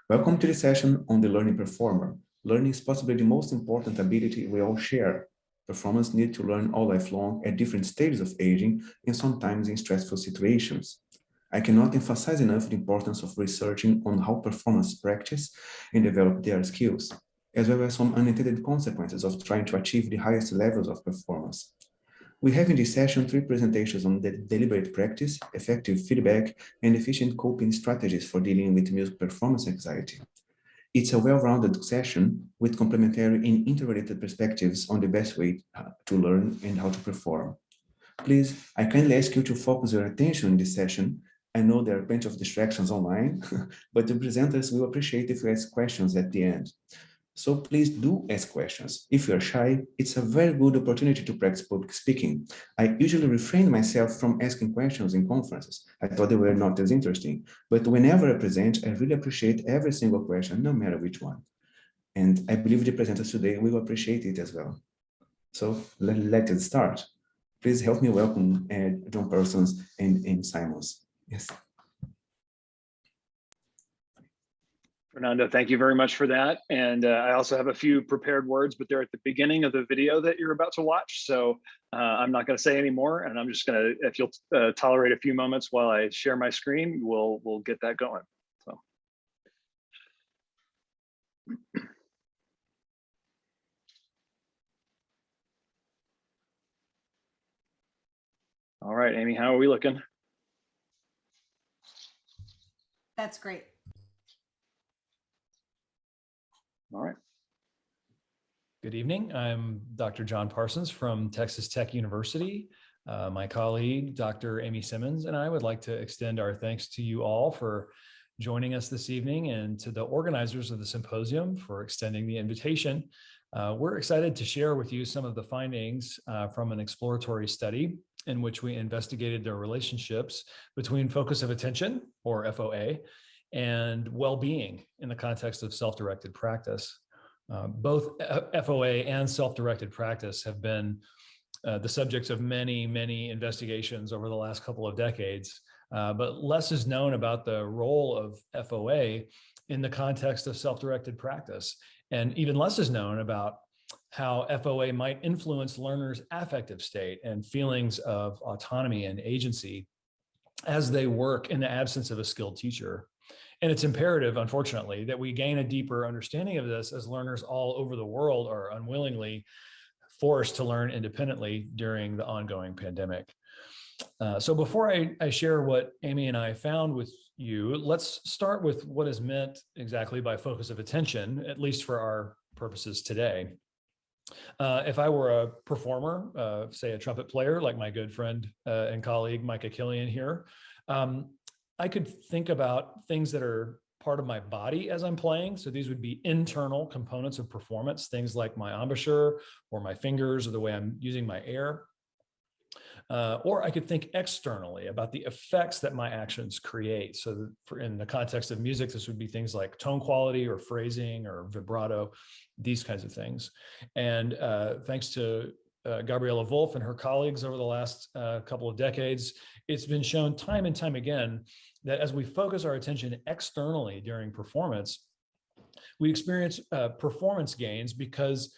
Welcome to the session on the learning performer. Learning is possibly the most important ability we all share. Performers need to learn all life long at different stages of aging and sometimes in stressful situations. I cannot emphasize enough the importance of researching on how performers practice and develop their skills, as well as some unintended consequences of trying to achieve the highest levels of performance. We have in this session 3 presentations on the deliberate practice, effective feedback, and efficient coping strategies for dealing with music performance anxiety. It's a well-rounded session with complementary and interrelated perspectives on the best way to learn and how to perform. Please, I kindly ask you to focus your attention in this session. I know there are plenty of distractions online, but the presenters will appreciate if you ask questions at the end. So please do ask questions. If you're shy, it's a very good opportunity to practice public speaking. I usually refrain myself from asking questions in conferences. I thought they were not as interesting, but whenever I present, I really appreciate every single question, no matter which one. And I believe the presenters today will appreciate it as well. So let's start. Please help me welcome John Parsons and Simons. Yes. Fernando, thank you very much for that. And I also have a few prepared words, but they're at the beginning of the video that you're about to watch. So I'm not going to say any more, and I'm just going to, if you'll tolerate a few moments while I share my screen, we'll get that going. So. All right, Amy, how are we looking? That's great. All right. Good evening. I'm Dr. John Parsons from Texas Tech University. My colleague, Dr. Amy Simmons, and I would like to extend our thanks to you all for joining us this evening and to the organizers of the symposium for extending the invitation. We're excited to share with you some of the findings from an exploratory study in which we investigated the relationships between focus of attention, or FOA, and well-being in the context of self-directed practice. Both FOA and self-directed practice have been the subjects of many, many investigations over the last couple of decades, but less is known about the role of FOA in the context of self-directed practice. And even less is known about how FOA might influence learners' affective state and feelings of autonomy and agency as they work in the absence of a skilled teacher. And it's imperative, unfortunately, that we gain a deeper understanding of this as learners all over the world are unwillingly forced to learn independently during the ongoing pandemic. So before I share what Amy and I found with you, let's start with what is meant exactly by focus of attention, at least for our purposes today. If I were a performer, say a trumpet player, like my good friend and colleague, Micah Killian here, I could think about things that are part of my body as I'm playing. So these would be internal components of performance, things like my embouchure or my fingers or the way I'm using my air. Or I could think externally about the effects that my actions create. So in the context of music, this would be things like tone quality or phrasing or vibrato, these kinds of things. And thanks to Gabriela Wolf and her colleagues over the last couple of decades, it's been shown time and time again that as we focus our attention externally during performance, we experience performance gains because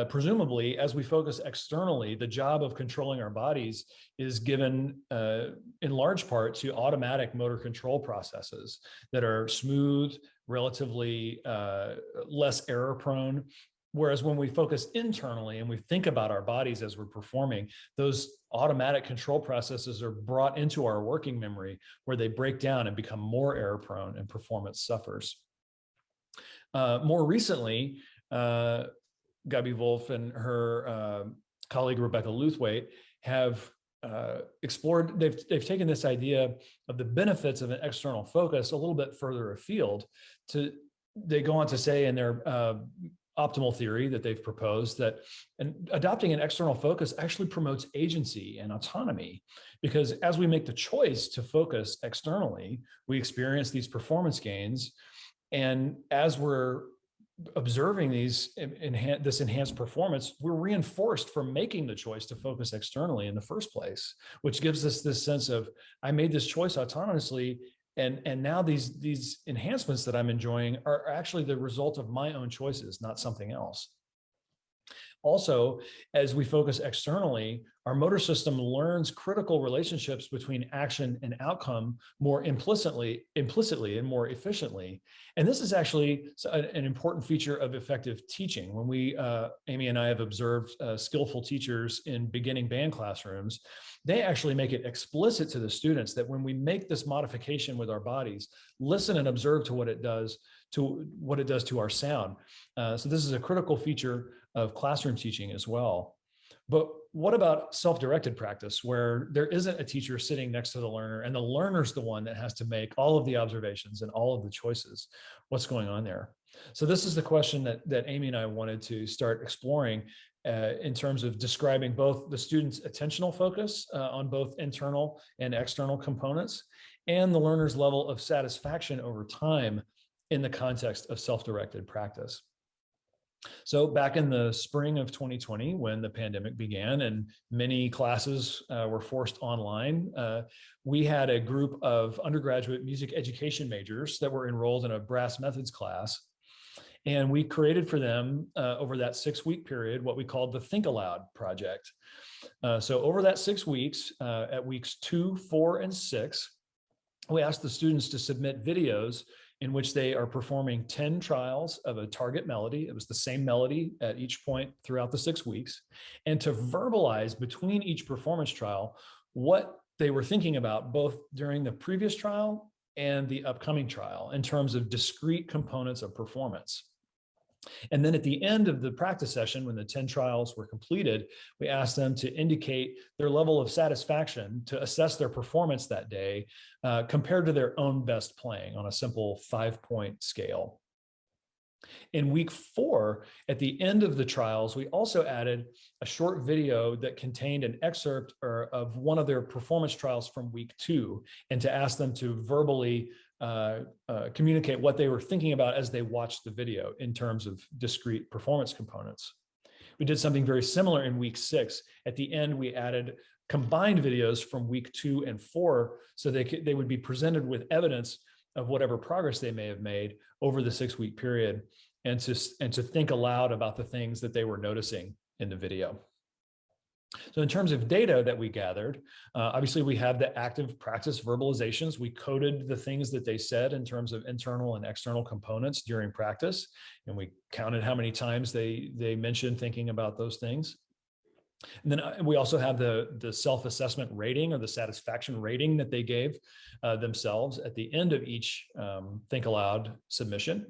presumably, as we focus externally, the job of controlling our bodies is given in large part to automatic motor control processes that are smooth, relatively less error prone. Whereas when we focus internally and we think about our bodies as we're performing, those automatic control processes are brought into our working memory where they break down and become more error prone and performance suffers. More recently, Gabi Wolf and her colleague Rebecca Luthwaite have explored, they've taken this idea of the benefits of an external focus a little bit further afield. They go on to say in their optimal theory that they've proposed that adopting an external focus actually promotes agency and autonomy, because as we make the choice to focus externally, we experience these performance gains. And as we're observing this enhanced performance, we're reinforced for making the choice to focus externally in the first place, which gives us this sense of, I made this choice autonomously, And now these enhancements that I'm enjoying are actually the result of my own choices, not something else. Also, as we focus externally, our motor system learns critical relationships between action and outcome more implicitly and more efficiently. And this is actually an important feature of effective teaching. When Amy and I have observed skillful teachers in beginning band classrooms, they actually make it explicit to the students that when we make this modification with our bodies, listen and observe to what it does to our sound. So this is a critical feature of classroom teaching as well. But what about self-directed practice, where there isn't a teacher sitting next to the learner and the learner's the one that has to make all of the observations and all of the choices? What's going on there? So this is the question that Amy and I wanted to start exploring in terms of describing both the student's attentional focus on both internal and external components, and the learner's level of satisfaction over time in the context of self-directed practice. So back in the spring of 2020, when the pandemic began and many classes were forced online, we had a group of undergraduate music education majors that were enrolled in a brass methods class. And we created for them over that 6-week period what we called the Think Aloud project. So over that 6 weeks, at weeks 2, 4, and 6, we asked the students to submit videos in which they are performing 10 trials of a target melody. It was the same melody at each point throughout the 6 weeks, and to verbalize between each performance trial what they were thinking about both during the previous trial and the upcoming trial in terms of discrete components of performance. And then at the end of the practice session, when the 10 trials were completed, we asked them to indicate their level of satisfaction to assess their performance that day compared to their own best playing on a simple 5-point scale. In week 4, at the end of the trials, we also added a short video that contained an excerpt of one of their performance trials from week 2, and to ask them to verbally communicate what they were thinking about as they watched the video in terms of discrete performance components. We did something very similar in week 6. At the end, we added combined videos from week 2 and 4, so they would be presented with evidence of whatever progress they may have made over the 6-week period, and to think aloud about the things that they were noticing in the video. So in terms of data that we gathered, obviously we have the active practice verbalizations. We coded the things that they said in terms of internal and external components during practice, and we counted how many times they mentioned thinking about those things. And then we also have the self-assessment rating, or the satisfaction rating that they gave themselves at the end of each Think Aloud submission.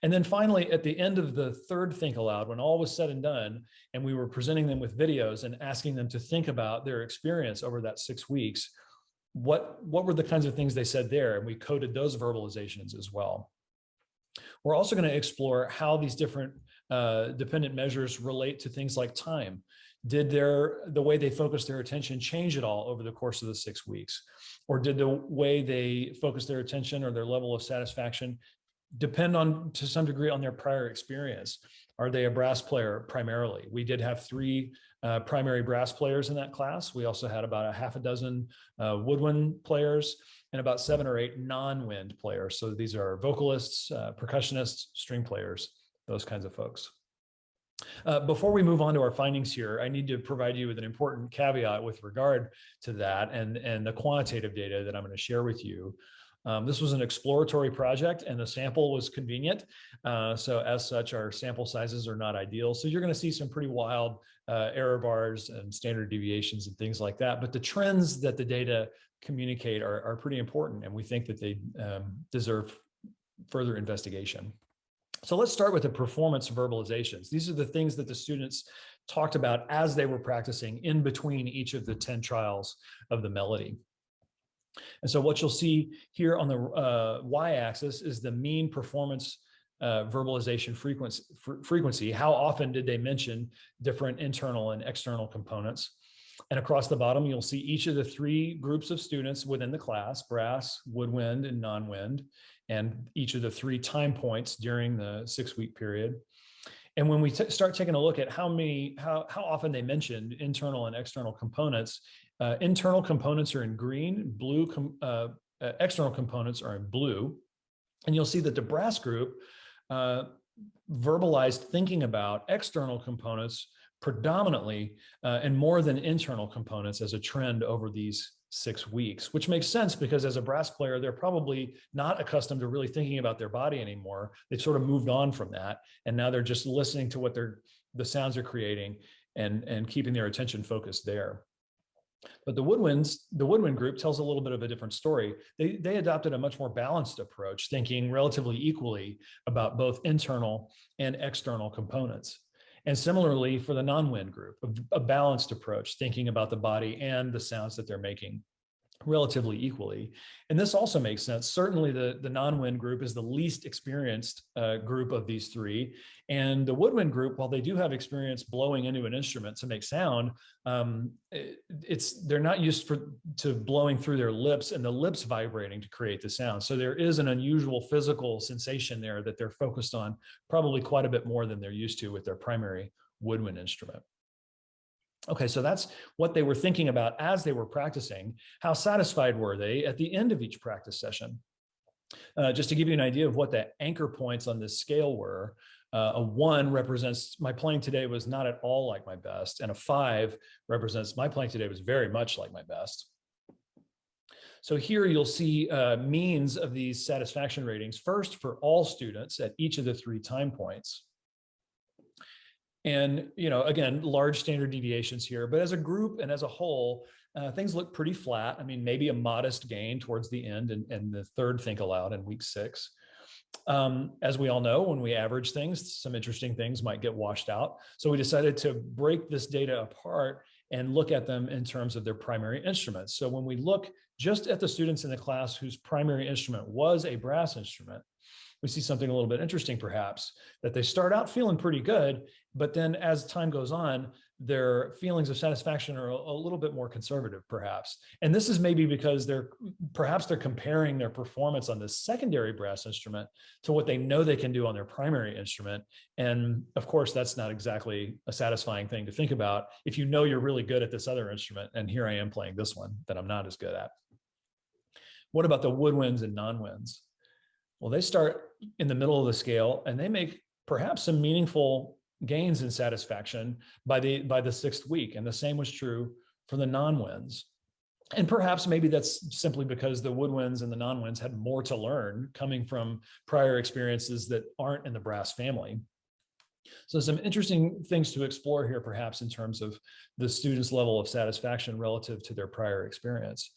And then finally, at the end of the third Think Aloud, when all was said and done, and we were presenting them with videos and asking them to think about their experience over that 6 weeks, what were the kinds of things they said there? And we coded those verbalizations as well. We're also going to explore how these different dependent measures relate to things like time. Did the way they focused their attention change at all over the course of the 6 weeks? Or did the way they focused their attention or their level of satisfaction depend to some degree on their prior experience? Are they a brass player primarily? We did have 3 primary brass players in that class. We also had about a half a dozen woodwind players and about 7 or 8 non-wind players. So these are vocalists, percussionists, string players, those kinds of folks. Before we move on to our findings here, I need to provide you with an important caveat with regard to that and the quantitative data that I'm going to share with you. This was an exploratory project, and the sample was convenient. So as such, our sample sizes are not ideal. So you're going to see some pretty wild error bars and standard deviations and things like that. But the trends that the data communicate are pretty important, and we think that they deserve further investigation. So let's start with the performance verbalizations. These are the things that the students talked about as they were practicing in between each of the 10 trials of the melody. And so what you'll see here on the y-axis is the mean performance verbalization frequency. How often did they mention different internal and external components? And across the bottom, you'll see each of the 3 groups of students within the class: brass, woodwind, and non-wind, and each of the 3 time points during the 6-week period. And when we start taking a look at how often they mentioned internal and external components, internal components are in green, blue external components are in blue. And you'll see that the brass group verbalized thinking about external components predominantly and more than internal components as a trend over these 6 weeks, which makes sense because as a brass player, they're probably not accustomed to really thinking about their body anymore. They've sort of moved on from that. And now they're just listening to what the sounds are creating and keeping their attention focused there. But the woodwind group tells a little bit of a different story. They adopted a much more balanced approach, thinking relatively equally about both internal and external components. And similarly for the non-wind group, a balanced approach, thinking about the body and the sounds that they're making relatively equally. And this also makes sense. Certainly the non-wind group is the least experienced group of these three. And the woodwind group, while they do have experience blowing into an instrument to make sound, they're not used to blowing through their lips and the lips vibrating to create the sound. So there is an unusual physical sensation there that they're focused on probably quite a bit more than they're used to with their primary woodwind instrument. Okay, so that's what they were thinking about as they were practicing. How satisfied were they at the end of each practice session? Just to give you an idea of what the anchor points on this scale were, a 1 represents my playing today was not at all like my best, and a 5 represents my playing today was very much like my best. So here you'll see means of these satisfaction ratings, first for all students at each of the 3 time points. And, again, large standard deviations here, but as a group and as a whole, things look pretty flat. I mean, maybe a modest gain towards the end and the third think aloud in week 6. As we all know, when we average things, some interesting things might get washed out. So we decided to break this data apart and look at them in terms of their primary instruments. So when we look just at the students in the class whose primary instrument was a brass instrument, we see something a little bit interesting, perhaps, that they start out feeling pretty good, but then as time goes on, their feelings of satisfaction are a little bit more conservative, perhaps. And this is maybe because they're comparing their performance on the secondary brass instrument to what they know they can do on their primary instrument. And of course, that's not exactly a satisfying thing to think about if you know you're really good at this other instrument, and here I am playing this one that I'm not as good at. What about the woodwinds and non-winds? Well, they start in the middle of the scale and they make perhaps some meaningful gains in satisfaction by the 6th week. And the same was true for the non-winds. And perhaps maybe that's simply because the woodwinds and the non-winds had more to learn coming from prior experiences that aren't in the brass family. So some interesting things to explore here, perhaps in terms of the students' level of satisfaction relative to their prior experience.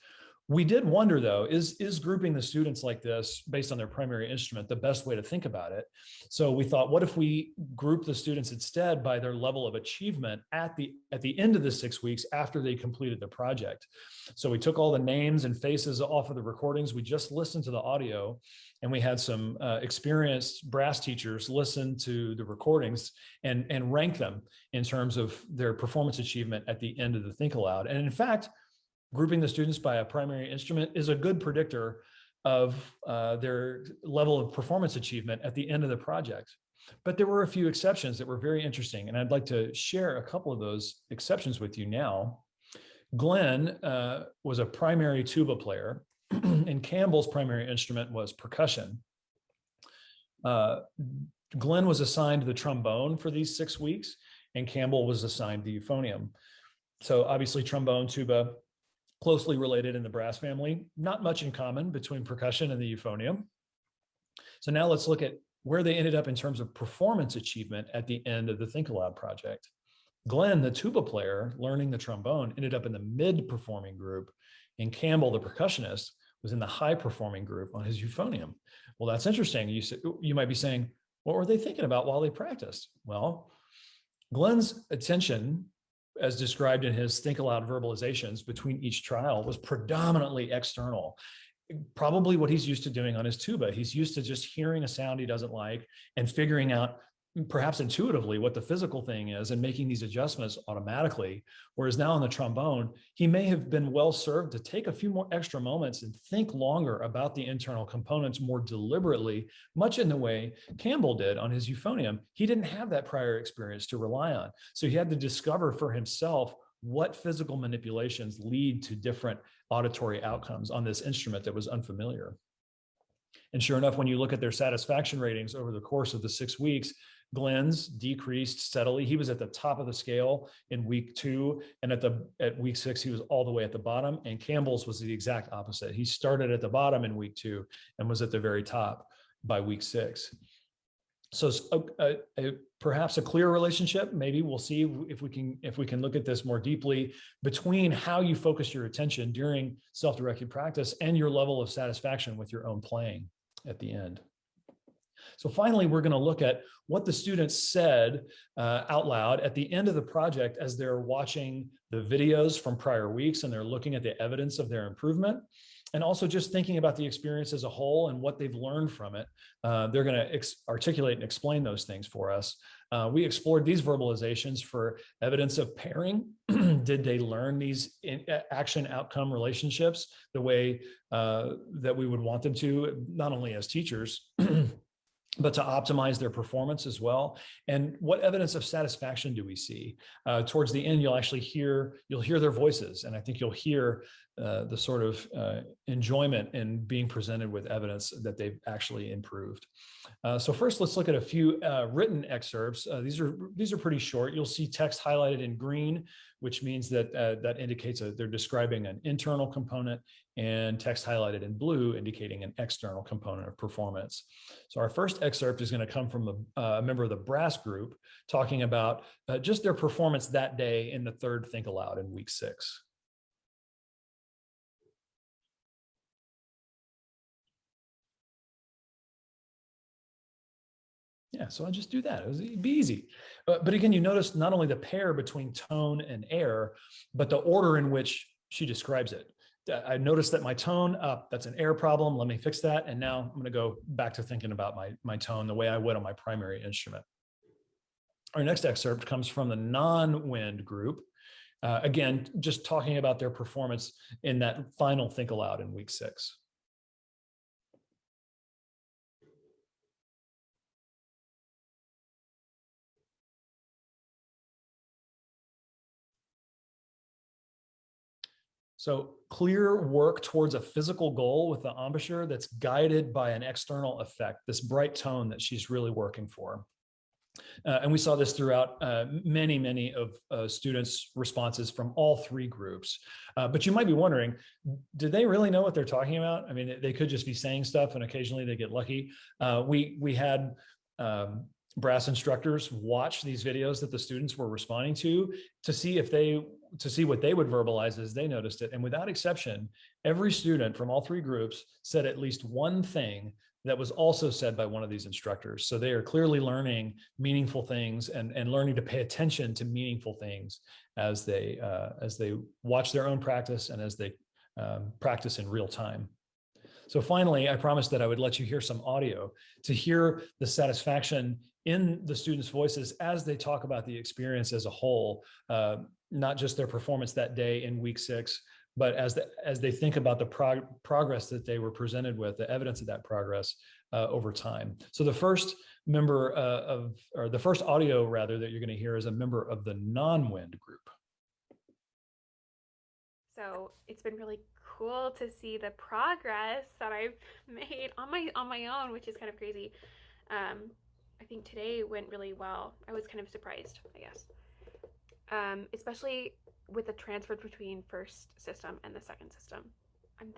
We did wonder, though, is grouping the students like this based on their primary instrument the best way to think about it? So we thought, what if we group the students instead by their level of achievement at the end of the 6 weeks after they completed the project? So we took all the names and faces off of the recordings. We just listened to the audio, and we had some experienced brass teachers listen to the recordings and rank them in terms of their performance achievement at the end of the Think Aloud. And in fact, grouping the students by a primary instrument is a good predictor of their level of performance achievement at the end of the project. But there were a few exceptions that were very interesting, and I'd like to share a couple of those exceptions with you now. Glenn was a primary tuba player, and Campbell's primary instrument was percussion. Glenn was assigned the trombone for these 6 weeks, and Campbell was assigned the euphonium. So obviously trombone, tuba, closely related in the brass family, not much in common between percussion and the euphonium. So now let's look at where they ended up in terms of performance achievement at the end of the Think Aloud project. Glenn, the tuba player, learning the trombone, ended up in the mid-performing group, and Campbell, the percussionist, was in the high-performing group on his euphonium. Well, that's interesting. You might be saying, what were they thinking about while they practiced? Well, Glenn's attention, as described in his Think Aloud verbalizations between each trial, was predominantly external. Probably what he's used to doing on his tuba. He's used to just hearing a sound he doesn't like and figuring out, perhaps intuitively, what the physical thing is and making these adjustments automatically. Whereas now on the trombone, he may have been well served to take a few more extra moments and think longer about the internal components more deliberately, much in the way Campbell did on his euphonium. He didn't have that prior experience to rely on. So he had to discover for himself what physical manipulations lead to different auditory outcomes on this instrument that was unfamiliar. And sure enough, when you look at their satisfaction ratings over the course of the 6 weeks, Glenn's decreased steadily. He was at the top of the scale in week 2, and at week 6, he was all the way at the bottom. And Campbell's was the exact opposite. He started at the bottom in week 2 and was at the very top by week 6. So perhaps a clear relationship. Maybe we'll see if we can look at this more deeply between how you focus your attention during self-directed practice and your level of satisfaction with your own playing at the end. So finally, we're going to look at what the students said out loud at the end of the project as they're watching the videos from prior weeks and they're looking at the evidence of their improvement. And also just thinking about the experience as a whole and what they've learned from it. They're going to articulate and explain those things for us. We explored these verbalizations for evidence of pairing. Did they learn these action outcome relationships the way that we would want them to, not only as teachers, but to optimize their performance as well? And what evidence of satisfaction do we see? Towards the end, you'll hear their voices, and I think you'll hear the sort of enjoyment in being presented with evidence that they've actually improved. So first, let's look at a few written excerpts. These are pretty short. You'll see text highlighted in green, which means that that indicates they're describing an internal component, and text highlighted in blue indicating an external component of performance. So our first excerpt is going to come from a member of the brass group talking about just their performance that day in the third Think Aloud in week 6. Yeah, so I'll just do that. It'd be easy. But again, you notice not only the pair between tone and air, but the order in which she describes it. I noticed that my tone, that's an air problem. Let me fix that. And now I'm going to go back to thinking about my tone the way I would on my primary instrument. Our next excerpt comes from the non-wind group. Again, just talking about their performance in that final Think Aloud in week 6. So clear work towards a physical goal with the embouchure that's guided by an external effect, this bright tone that she's really working for. And we saw this throughout many of students' responses from all 3 groups. But you might be wondering, do they really know what they're talking about? I mean, they could just be saying stuff and occasionally they get lucky. We had brass instructors watch these videos that the students were responding to see what they would verbalize as they noticed it. And without exception, every student from all 3 groups said at least one thing that was also said by one of these instructors. So they are clearly learning meaningful things and learning to pay attention to meaningful things as they watch their own practice and as they practice in real time. So finally, I promised that I would let you hear some audio to hear the satisfaction in the students' voices as they talk about the experience as a whole, not just their performance that day in week 6, but as they think about the progress that they were presented with, the evidence of that progress over time. So the first member or the first audio rather that you're going to hear is a member of the non-wind group. So it's been really cool to see the progress that I've made on my own, which is kind of crazy. I think today went really well. I was kind of surprised, I guess, especially with the transfer between first system and the second system. I'm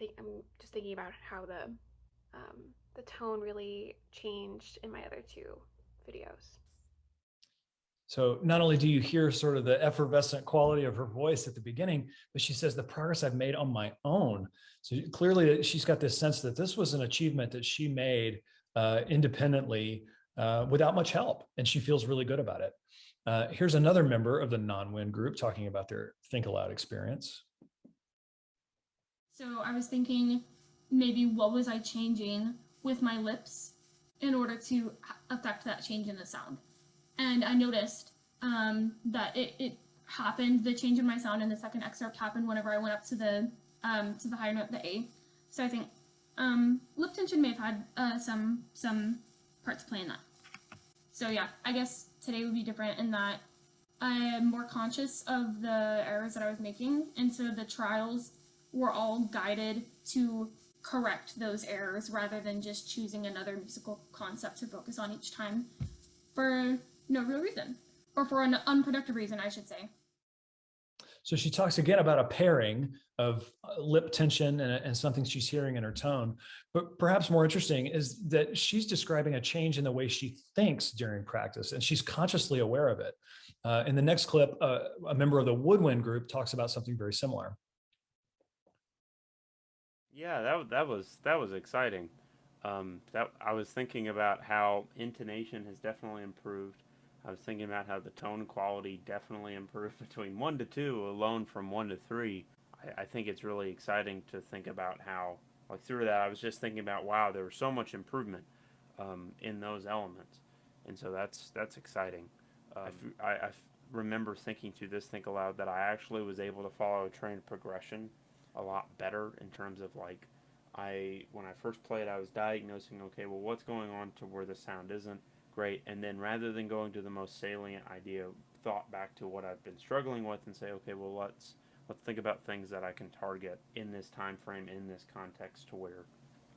just thinking about how the tone really changed in my other 2 videos. So not only do you hear sort of the effervescent quality of her voice at the beginning, but she says the progress I've made on my own. So clearly she's got this sense that this was an achievement that she made independently without much help, and she feels really good about it. Here's another member of the non-wind group talking about their Think Aloud experience. So I was thinking, maybe what was I changing with my lips in order to affect that change in the sound? And I noticed that it happened, the change in my sound in the second excerpt happened whenever I went up to the higher note, the A. So I think lip tension may have had some parts play in that. So yeah, I guess today would be different in that I am more conscious of the errors that I was making, and so the trials we're all guided to correct those errors rather than just choosing another musical concept to focus on each time for no real reason, or for an unproductive reason, I should say. So she talks again about a pairing of lip tension and something she's hearing in her tone. But perhaps more interesting is that she's describing a change in the way she thinks during practice, and she's consciously aware of it. In the next clip, a member of the woodwind group talks about something very similar. Yeah, that was exciting. That I was thinking about how intonation has definitely improved. I was thinking about how the tone quality definitely improved between 1 to 2 alone from 1 to 3. I think it's really exciting to think about how, like through that, I was just thinking about, wow, there was so much improvement in those elements. And so that's exciting. I remember thinking through this Think Aloud that I actually was able to follow a trained progression a lot better in terms of like, when I first played, I was diagnosing, okay, well, what's going on to where the sound isn't great, and then rather than going to the most salient idea, thought back to what I've been struggling with and say, okay, well, let's think about things that I can target in this time frame, in this context, to where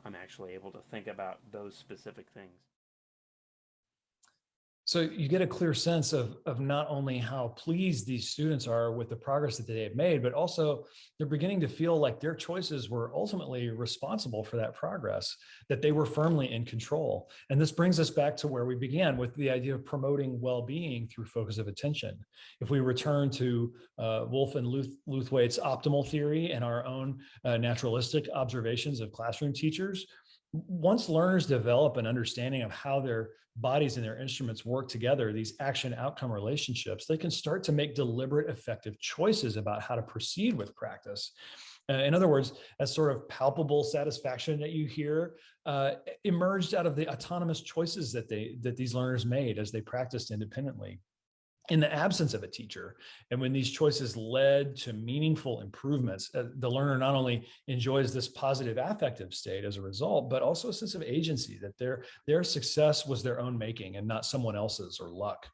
I'm actually able to think about those specific things. So you get a clear sense of not only how pleased these students are with the progress that they have made, but also they're beginning to feel like their choices were ultimately responsible for that progress, that they were firmly in control. And this brings us back to where we began with the idea of promoting well-being through focus of attention. If we return to Wolf and Luthwaite's optimal theory and our own naturalistic observations of classroom teachers, once learners develop an understanding of how their bodies and their instruments work together, these action outcome relationships, they can start to make deliberate, effective choices about how to proceed with practice. In other words, that sort of palpable satisfaction that you hear emerged out of the autonomous choices that these learners made as they practiced independently in the absence of a teacher. And when these choices led to meaningful improvements, the learner not only enjoys this positive affective state as a result, but also a sense of agency, that their success was their own making and not someone else's or luck.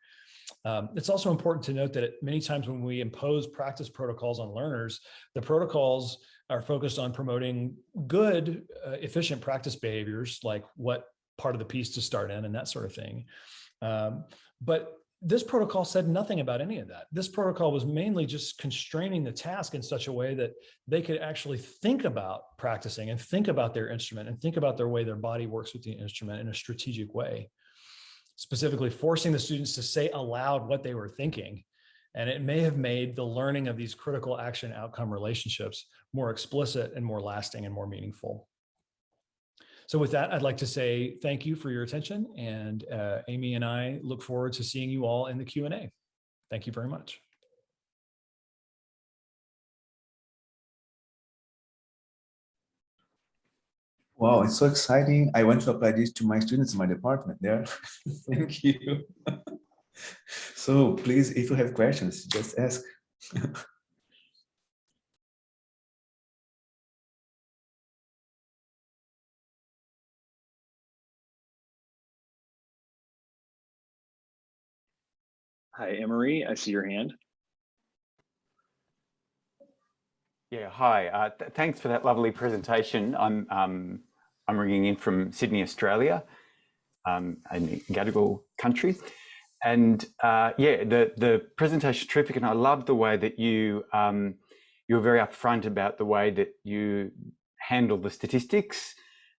It's also important to note that many times when we impose practice protocols on learners, the protocols are focused on promoting good, efficient practice behaviors, like what part of the piece to start in and that sort of thing. But this protocol said nothing about any of that. This protocol was mainly just constraining the task in such a way that they could actually think about practicing and think about their instrument and think about their way their body works with the instrument in a strategic way, specifically forcing the students to say aloud what they were thinking. And it may have made the learning of these critical action outcome relationships more explicit and more lasting and more meaningful. So with that, I'd like to say thank you for your attention, and Amy and I look forward to seeing you all in the Q&A. Thank you very much. Wow, it's so exciting. I want to apply this to my students in my department there. Thank you. So please, if you have questions, just ask. Hi, Emery, I see your hand. Yeah, hi. Thanks for that lovely presentation. I'm ringing in from Sydney, Australia, in Gadigal country, and yeah, the presentation is terrific, and I love the way that you're very upfront about the way that you handle the statistics.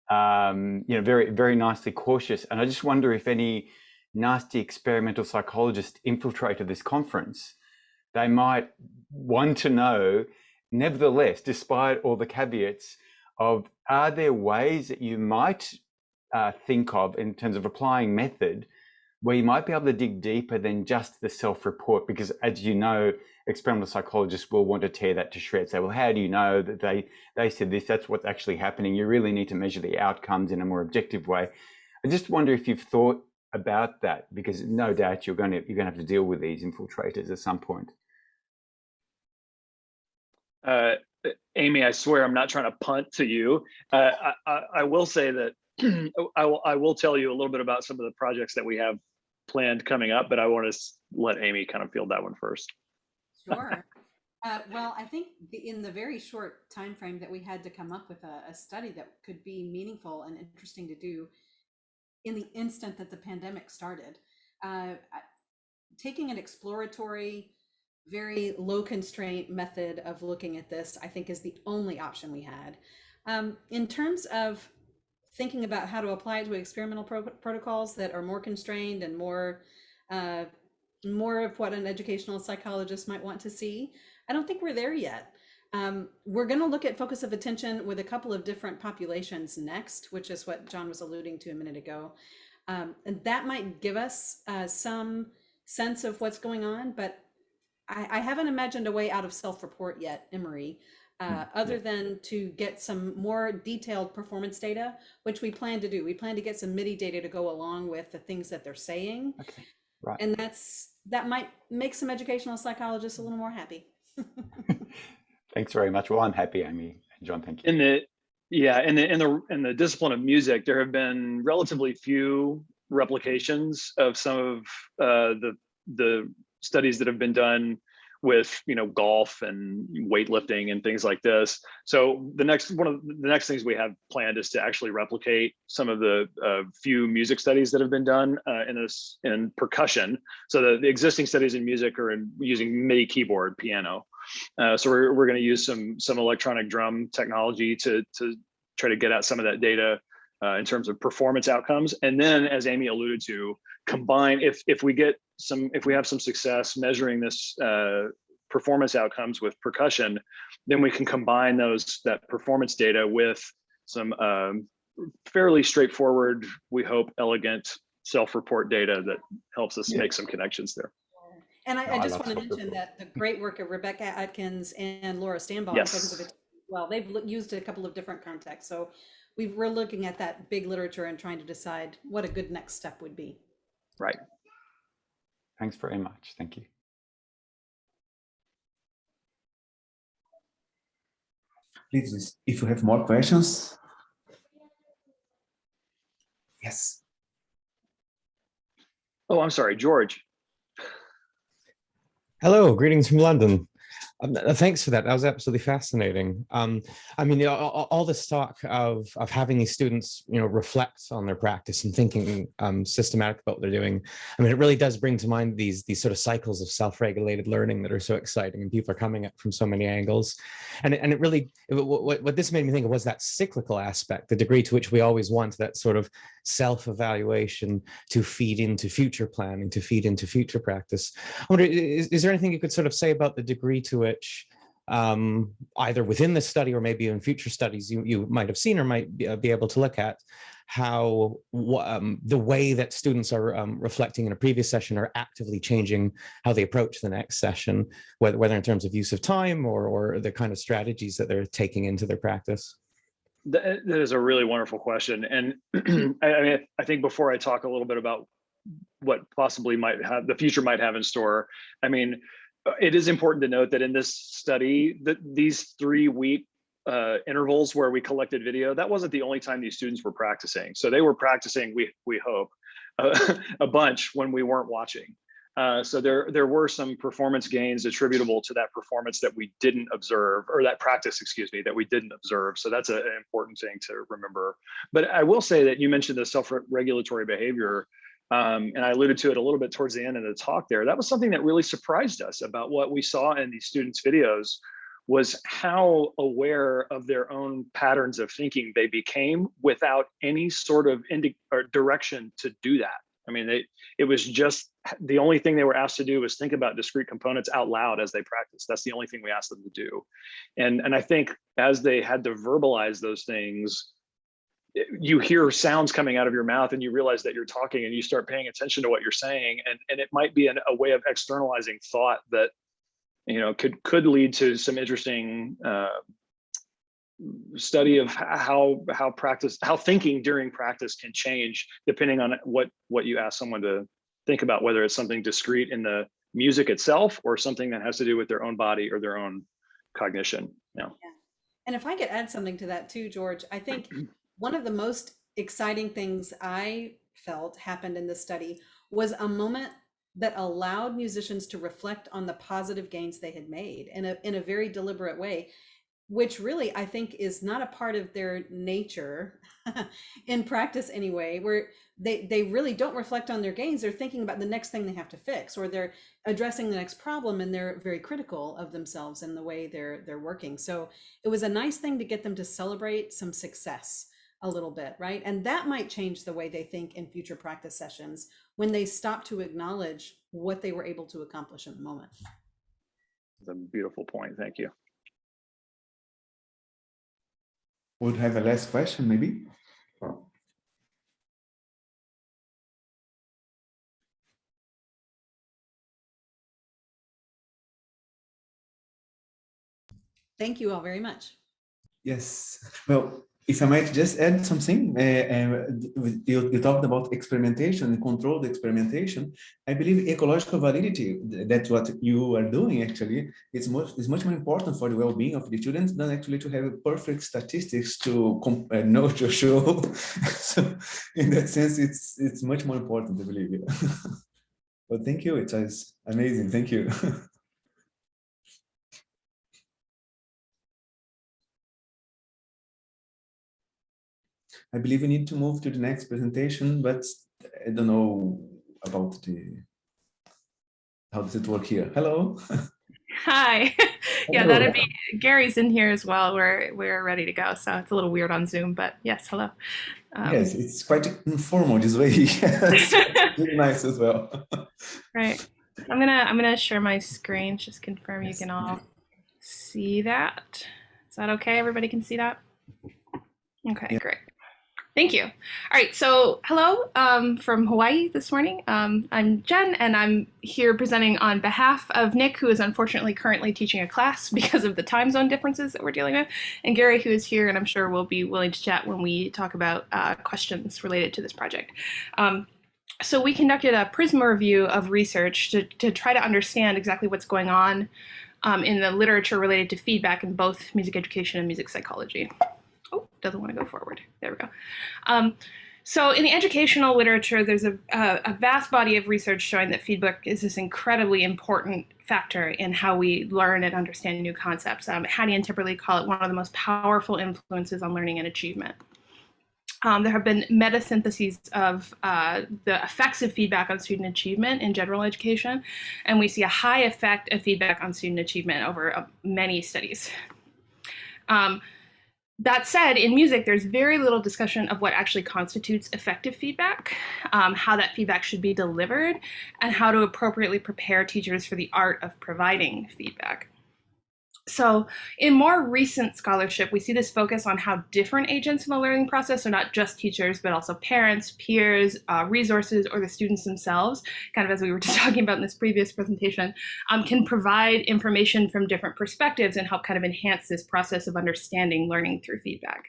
Very nicely cautious, and I just wonder if any nasty experimental psychologists infiltrated this conference, they might want to know, nevertheless, despite all the caveats, are there ways that you might think of in terms of applying method where you might be able to dig deeper than just the self-report? Because as you know, experimental psychologists will want to tear that to shreds. Say, well, how do you know that they said this? That's what's actually happening. You really need to measure the outcomes in a more objective way. I just wonder if you've thought about that, because no doubt you're going to have to deal with these infiltrators at some point. Amy, I swear I'm not trying to punt to you. I will say that I will tell you a little bit about some of the projects that we have planned coming up, but I want to let Amy kind of field that one first. Sure. Well, I think in the very short time frame that we had to come up with a study that could be meaningful and interesting to do in the instant that the pandemic started, taking an exploratory, very low constraint method of looking at this, I think, is the only option we had. In terms of thinking about how to apply it to experimental protocols that are more constrained and more of what an educational psychologist might want to see, I don't think we're there yet. We're going to look at focus of attention with a couple of different populations next, which is what John was alluding to a minute ago. And that might give us some sense of what's going on, but I haven't imagined a way out of self-report yet, Emery, other than to get some more detailed performance data, which we plan to do. We plan to get some MIDI data to go along with the things that they're saying. Okay, right. And that might make some educational psychologists a little more happy. Thanks very much. Well, I'm happy, Amy and John. Thank you. In the discipline of music, there have been relatively few replications of some of the studies that have been done with golf and weightlifting and things like this. So one of the next things we have planned is to actually replicate some of the few music studies that have been done in percussion. So the existing studies in music are using MIDI keyboard piano. So we're going to use some electronic drum technology to try to get at some of that data in terms of performance outcomes. And then, as Amy alluded to, combine if we have some success measuring this performance outcomes with percussion, then we can combine that performance data with some fairly straightforward, we hope elegant self-report data that helps us make some connections there. And I just want to mention that the great work of Rebecca Atkins and Laura Stanbaugh, yes. Well, they've used a couple of different contexts. So we're looking at that big literature and trying to decide what a good next step would be. Right. Thanks very much. Thank you. Please, if you have more questions. Yes. Oh, I'm sorry, George. Hello, greetings from London. Thanks for that. That was absolutely fascinating. I mean, all this talk of having these students, reflect on their practice and thinking systematic about what they're doing. I mean, it really does bring to mind these sort of cycles of self-regulated learning that are so exciting, and people are coming at from so many angles. And it really, what this made me think of was that cyclical aspect, the degree to which we always want that sort of self-evaluation to feed into future planning, to feed into future practice. I wonder, is there anything you could sort of say about the degree to which either within this study or maybe in future studies you might have seen or might be able to look at how the way that students are reflecting in a previous session are actively changing how they approach the next session, whether in terms of use of time or the kind of strategies that they're taking into their practice? That is a really wonderful question. And I think before I talk a little bit about what possibly the future might have in store, it is important to note that in this study, that these 3-week intervals where we collected video, that wasn't the only time these students were practicing. So they were practicing, we hope, a bunch when we weren't watching. So there were some performance gains attributable to that performance that we didn't observe, or that practice, excuse me, that we didn't observe. So that's an important thing to remember. But I will say that you mentioned the self-regulatory behavior. And I alluded to it a little bit towards the end of the talk there. That was something that really surprised us about what we saw in these students' videos, was how aware of their own patterns of thinking they became without any sort of direction to do that. It was just the only thing they were asked to do was think about discrete components out loud as they practiced. That's the only thing we asked them to do. And I think as they had to verbalize those things, you hear sounds coming out of your mouth and you realize that you're talking, and you start paying attention to what you're saying. And it might be a way of externalizing thought that, could lead to some interesting study of how thinking during practice can change depending on what you ask someone to think about, whether it's something discrete in the music itself or something that has to do with their own body or their own cognition. Yeah. And if I could add something to that too, George, I think one of the most exciting things I felt happened in this study was a moment that allowed musicians to reflect on the positive gains they had made in a very deliberate way, which really I think is not a part of their nature in practice anyway, where they really don't reflect on their gains. They're thinking about the next thing they have to fix, or they're addressing the next problem, and they're very critical of themselves and the way they're working. So it was a nice thing to get them to celebrate some success a little bit, right? And that might change the way they think in future practice sessions when they stop to acknowledge what they were able to accomplish in the moment. That's a beautiful point. Thank you. Would have a last question, maybe? Thank you all very much. Yes. Well, if I might just add something, you talked about experimentation and controlled experimentation. I believe ecological validity, that's what you are doing actually, is much more important for the well-being of the students than actually to have perfect statistics to know to show. So in that sense, it's much more important, I believe. But thank you, it was amazing. Thank you. I believe we need to move to the next presentation, but I don't know about how does it work here? Hello. Hi. Yeah, Hello. that'd be Gary's in here as well. We're ready to go. So it's a little weird on Zoom, but yes, hello. Yes, it's quite informal this way. Yes, really nice as well. Right. I'm gonna share my screen. Just confirm Yes. you can all see that. Is that okay? Everybody can see that? Okay, Yeah. great. Thank you. All right, so hello from Hawaii this morning. I'm Jen, and I'm here presenting on behalf of Nick, who is unfortunately currently teaching a class because of the time zone differences that we're dealing with, and Gary, who is here, and I'm sure will be willing to chat when we talk about questions related to this project. So we conducted a PRISMA review of research to try to understand exactly what's going on in the literature related to feedback in both music education and music psychology. Oh, doesn't want to go forward. There we go. So in the educational literature, there's a vast body of research showing that feedback is this incredibly important factor in how we learn and understand new concepts. Hattie and Timberly call it one of the most powerful influences on learning and achievement. There have been meta-syntheses of the effects of feedback on student achievement in general education, and we see a high effect of feedback on student achievement over many studies. That said, in music, there's very little discussion of what actually constitutes effective feedback, how that feedback should be delivered, and how to appropriately prepare teachers for the art of providing feedback. So in more recent scholarship, we see this focus on how different agents in the learning process, so not just teachers, but also parents, peers, resources, or the students themselves, kind of as we were just talking about in this previous presentation, can provide information from different perspectives and help kind of enhance this process of understanding learning through feedback.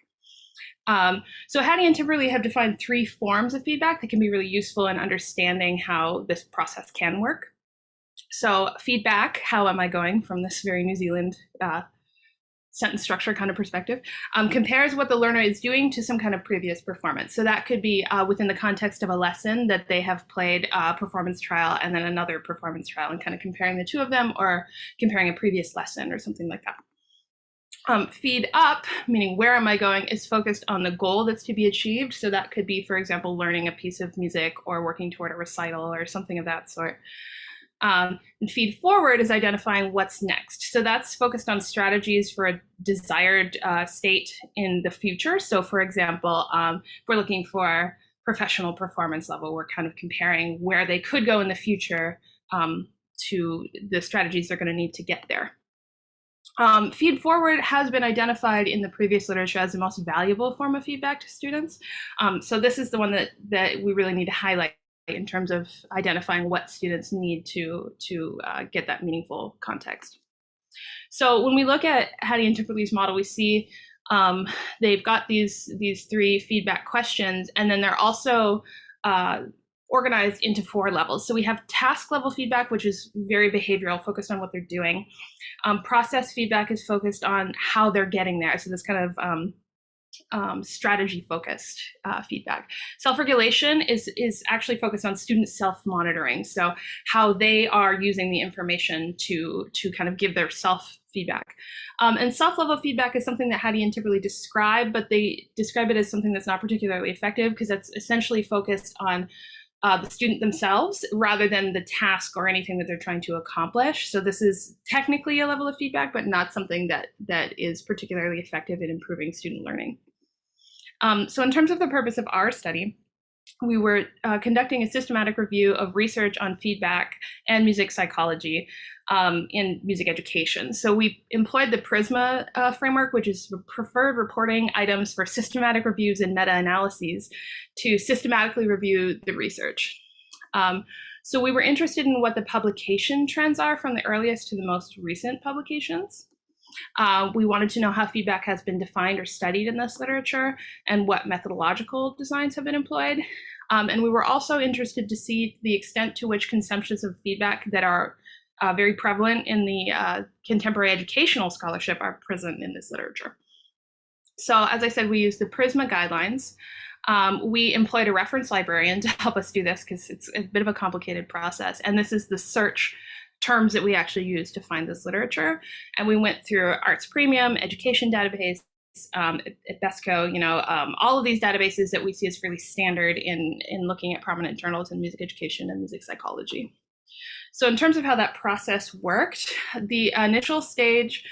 So Hattie and Timberly have defined 3 forms of feedback that can be really useful in understanding how this process can work. So feedback, how am I going from this very New Zealand sentence structure kind of perspective, compares what the learner is doing to some kind of previous performance. So that could be within the context of a lesson that they have played a performance trial and then another performance trial and kind of comparing the 2 of them or comparing a previous lesson or something like that. Feed up, meaning where am I going, is focused on the goal that's to be achieved. So that could be, for example, learning a piece of music or working toward a recital or something of that sort. And feed forward is identifying what's next. So that's focused on strategies for a desired state in the future. So for example, if we're looking for professional performance level, we're kind of comparing where they could go in the future to the strategies they're going to need to get there. Feed forward has been identified in the previous literature as the most valuable form of feedback to students. So this is the one that we really need to highlight in terms of identifying what students need to get that meaningful context. So when we look at Hattie and Timberly's model, we see they've got these 3 feedback questions, and then they're also organized into 4 levels. So we have task level feedback, which is very behavioral, focused on what they're doing. Process feedback is focused on how they're getting there. So this kind of strategy-focused feedback. Self-regulation is actually focused on student self-monitoring, so how they are using the information to kind of give their self-feedback. And self-level feedback is something that Hattie and Timberly describe, but they describe it as something that's not particularly effective because it's essentially focused on the student themselves rather than the task or anything that they're trying to accomplish. So this is technically a level of feedback, but not something that is particularly effective in improving student learning. So in terms of the purpose of our study, we were conducting a systematic review of research on feedback and music psychology in music education. So we employed the PRISMA framework, which is preferred reporting items for systematic reviews and meta-analyses to systematically review the research. So we were interested in what the publication trends are from the earliest to the most recent publications. We wanted to know how feedback has been defined or studied in this literature and what methodological designs have been employed. And we were also interested to see the extent to which conceptions of feedback that are very prevalent in the contemporary educational scholarship are present in this literature. So as I said, we used the PRISMA guidelines. We employed a reference librarian to help us do this because it's a bit of a complicated process. And this is the search terms that we actually use to find this literature. And we went through Arts Premium, Education Database, BESCO, all of these databases that we see as really standard in looking at prominent journals in music education and music psychology. So in terms of how that process worked, the initial stage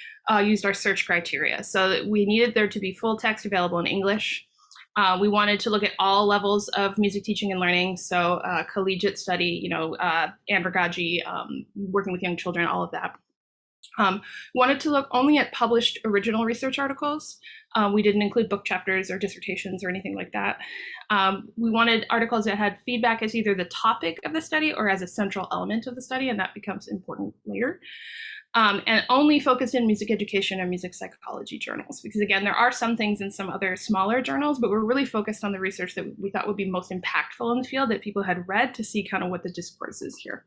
used our search criteria. So we needed there to be full text available in English. We wanted to look at all levels of music teaching and learning, so collegiate study, andragogy, working with young children, all of that. Wanted to look only at published original research articles. We didn't include book chapters or dissertations or anything like that. We wanted articles that had feedback as either the topic of the study or as a central element of the study, and that becomes important later. And only focused in music education or music psychology journals, because again, there are some things in some other smaller journals, but we're really focused on the research that we thought would be most impactful in the field that people had read to see kind of what the discourse is here.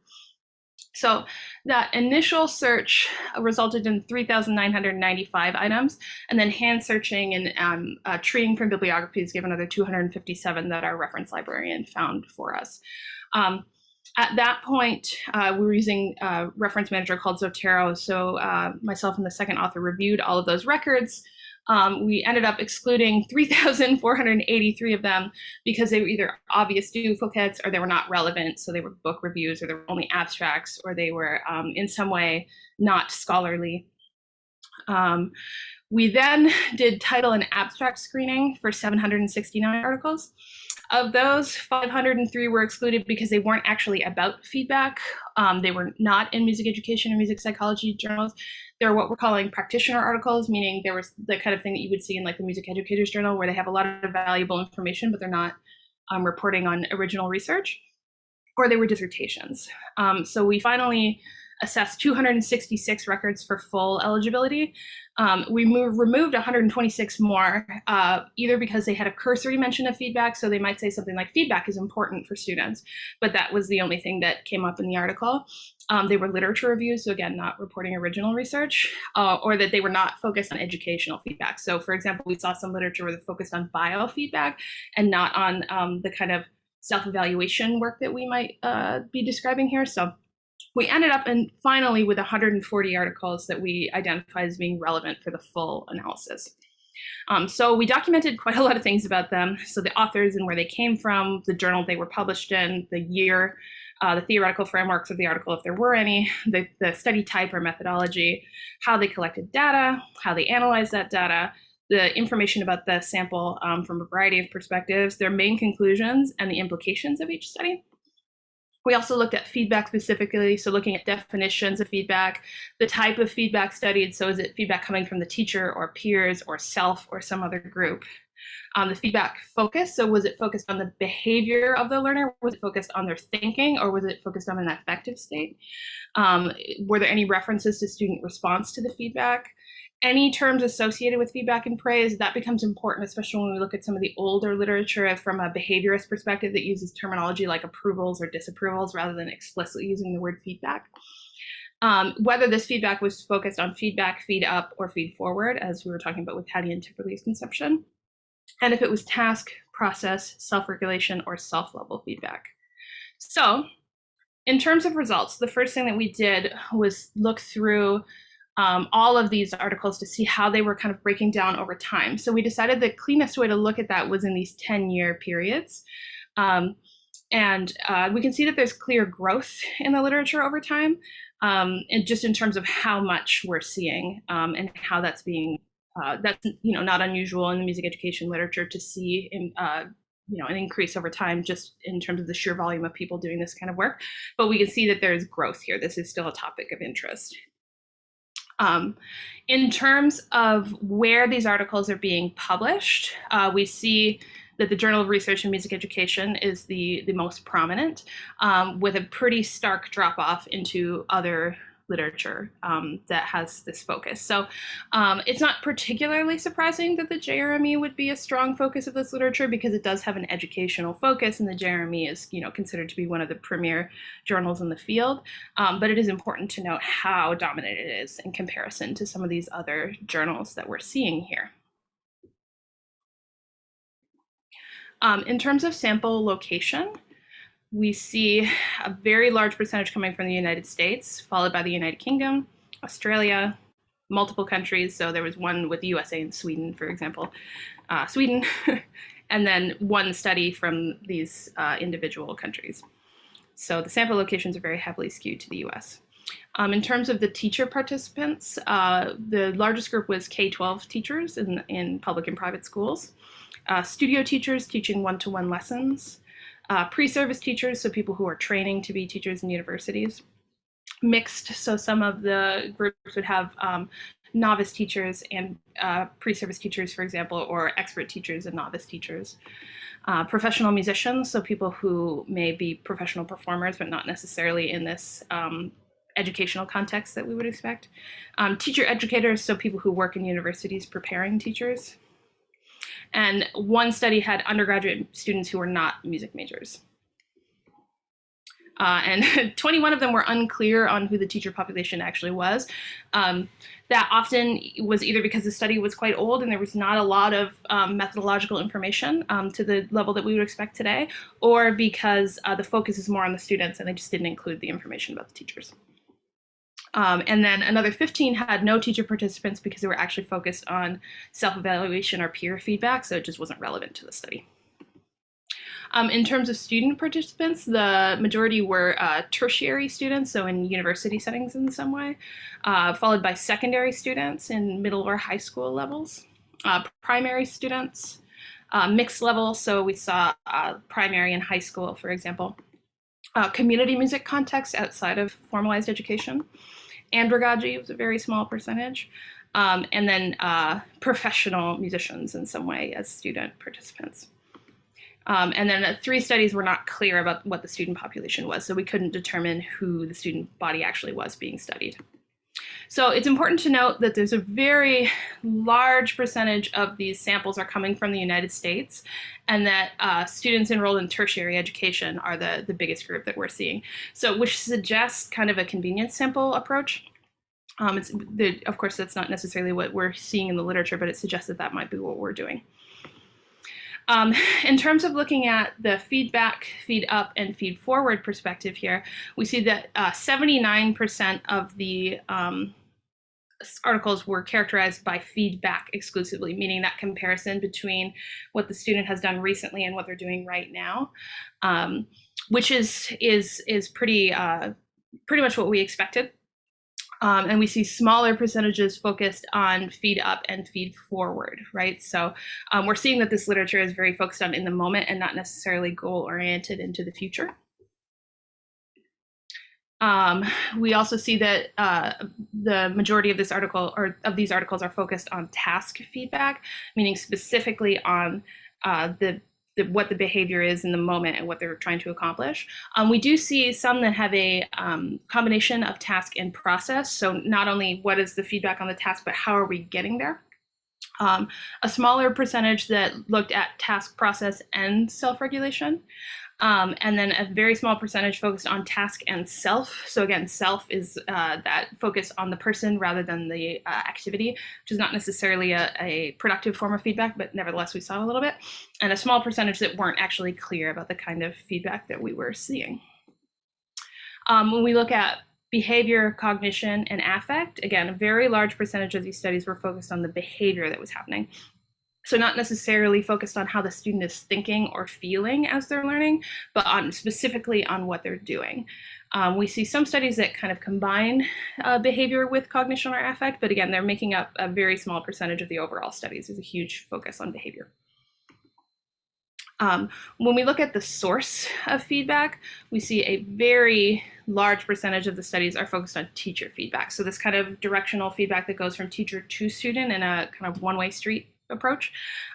So that initial search resulted in 3,995 items, and then hand searching and treeing from bibliographies gave another 257 that our reference librarian found for us. At that point, we were using a reference manager called Zotero. So myself and the second author reviewed all of those records. We ended up excluding 3,483 of them because they were either obvious duplicates or they were not relevant. So they were book reviews or they were only abstracts or they were in some way not scholarly. We then did title and abstract screening for 769 articles. Of those, 503 were excluded because they weren't actually about feedback. They were not in music education or music psychology journals. They're what we're calling practitioner articles, meaning there was the kind of thing that you would see in like the Music Educators Journal where they have a lot of valuable information, but they're not reporting on original research, or they were dissertations. So we finally assessed 266 records for full eligibility. We removed 126 more, either because they had a cursory mention of feedback, so they might say something like feedback is important for students, but that was the only thing that came up in the article. They were literature reviews, so again, not reporting original research, or that they were not focused on educational feedback. So for example, we saw some literature where they focused on biofeedback and not on the kind of self-evaluation work that we might be describing here. So we ended up finally with 140 articles that we identified as being relevant for the full analysis. So we documented quite a lot of things about them. So the authors and where they came from, the journal they were published in, the year, the theoretical frameworks of the article, if there were any, the study type or methodology, how they collected data, how they analyzed that data, the information about the sample from a variety of perspectives, their main conclusions, and the implications of each study. We also looked at feedback specifically, so looking at definitions of feedback, the type of feedback studied, so is it feedback coming from the teacher or peers or self or some other group? The feedback focus, so was it focused on the behavior of the learner? Was it focused on their thinking, or was it focused on an affective state? Were there any references to student response to the feedback? Any terms associated with feedback and praise, that becomes important, especially when we look at some of the older literature from a behaviorist perspective that uses terminology like approvals or disapprovals rather than explicitly using the word feedback. Whether this feedback was focused on feedback, feed up, or feed forward, as we were talking about with Hattie and Timberly's conception. and if it was task, process, self-regulation, or self-level feedback. So in terms of results, the first thing that we did was look through all of these articles to see how they were kind of breaking down over time. So we decided the cleanest way to look at that was in these 10-year periods. And we can see that there's clear growth in the literature over time, and just in terms of how much we're seeing and how that's being, that's not unusual in the music education literature to see an increase over time just in terms of the sheer volume of people doing this kind of work. But we can see that there's growth here. This is still a topic of interest. In terms of where these articles are being published, we see that the Journal of Research in Music Education is the most prominent, with a pretty stark drop off into other literature that has this focus. So it's not particularly surprising that the JRME would be a strong focus of this literature, because it does have an educational focus, and the JRME is considered to be one of the premier journals in the field. But it is important to note how dominant it is in comparison to some of these other journals that we're seeing here. In terms of sample location, we see a very large percentage coming from the United States, followed by the United Kingdom, Australia, multiple countries. So there was one with the USA and Sweden, for example, Sweden, and then one study from these individual countries. So the sample locations are very heavily skewed to the US. In terms of the teacher participants, the largest group was K-12 teachers in public and private schools, studio teachers teaching one-to-one lessons, pre-service teachers, so people who are training to be teachers in universities, mixed, so some of the groups would have novice teachers and pre-service teachers, for example, or expert teachers and novice teachers. Professional musicians, so people who may be professional performers, but not necessarily in this educational context that we would expect. Teacher educators, so people who work in universities preparing teachers. And one study had undergraduate students who were not music majors. And 21 of them were unclear on who the teacher population actually was. That often was either because the study was quite old and there was not a lot of methodological information to the level that we would expect today, or because the focus is more on the students and they just didn't include the information about the teachers. And then another 15 had no teacher participants because they were actually focused on self-evaluation or peer feedback, so it just wasn't relevant to the study. In terms of student participants, the majority were tertiary students, so in university settings in some way, followed by secondary students in middle or high school levels, primary students, mixed level, so we saw primary and high school, for example, community music context outside of formalized education. Andragogy was a very small percentage, and then professional musicians in some way as student participants. And then 3 studies were not clear about what the student population was, so we couldn't determine who the student body actually was being studied. So it's important to note that there's a very large percentage of these samples are coming from the United States, and that students enrolled in tertiary education are the biggest group that we're seeing. So which suggests kind of a convenience sample approach. Of course, that's not necessarily what we're seeing in the literature, but it suggests that that might be what we're doing. In terms of looking at the feedback, feed up, and feed forward perspective here, we see that 79% of the articles were characterized by feedback exclusively, meaning that comparison between what the student has done recently and what they're doing right now, which is pretty much what we expected. And we see smaller percentages focused on feed up and feed forward, right? So we're seeing that this literature is very focused on in the moment and not necessarily goal-oriented into the future. We also see that the majority of this article, or of these articles, are focused on task feedback, meaning specifically on what the behavior is in the moment and what they're trying to accomplish. We do see some that have a combination of task and process. So not only what is the feedback on the task, but how are we getting there? A smaller percentage that looked at task, process, and self-regulation. And then a very small percentage focused on task and self. So again, self is that focus on the person rather than the activity, which is not necessarily a productive form of feedback, but nevertheless we saw a little bit. And a small percentage that weren't actually clear about the kind of feedback that we were seeing. When we look at behavior, cognition, and affect, again, a very large percentage of these studies were focused on the behavior that was happening. So not necessarily focused on how the student is thinking or feeling as they're learning, but specifically on what they're doing. We see some studies that kind of combine behavior with cognition or affect, but again, they're making up a very small percentage of the overall studies. There's a huge focus on behavior. When we look at the source of feedback, we see a very large percentage of the studies are focused on teacher feedback. So this kind of directional feedback that goes from teacher to student in a kind of one-way street approach.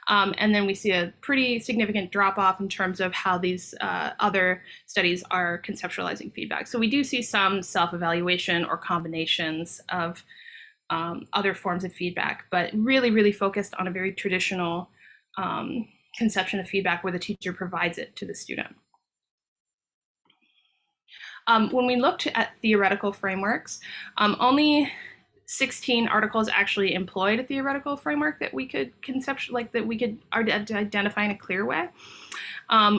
And then we see a pretty significant drop off in terms of how these other studies are conceptualizing feedback. So we do see some self-evaluation or combinations of other forms of feedback, but really, really focused on a very traditional conception of feedback where the teacher provides it to the student. When we looked at theoretical frameworks, only 16 articles actually employed a theoretical framework that we could identify in a clear way.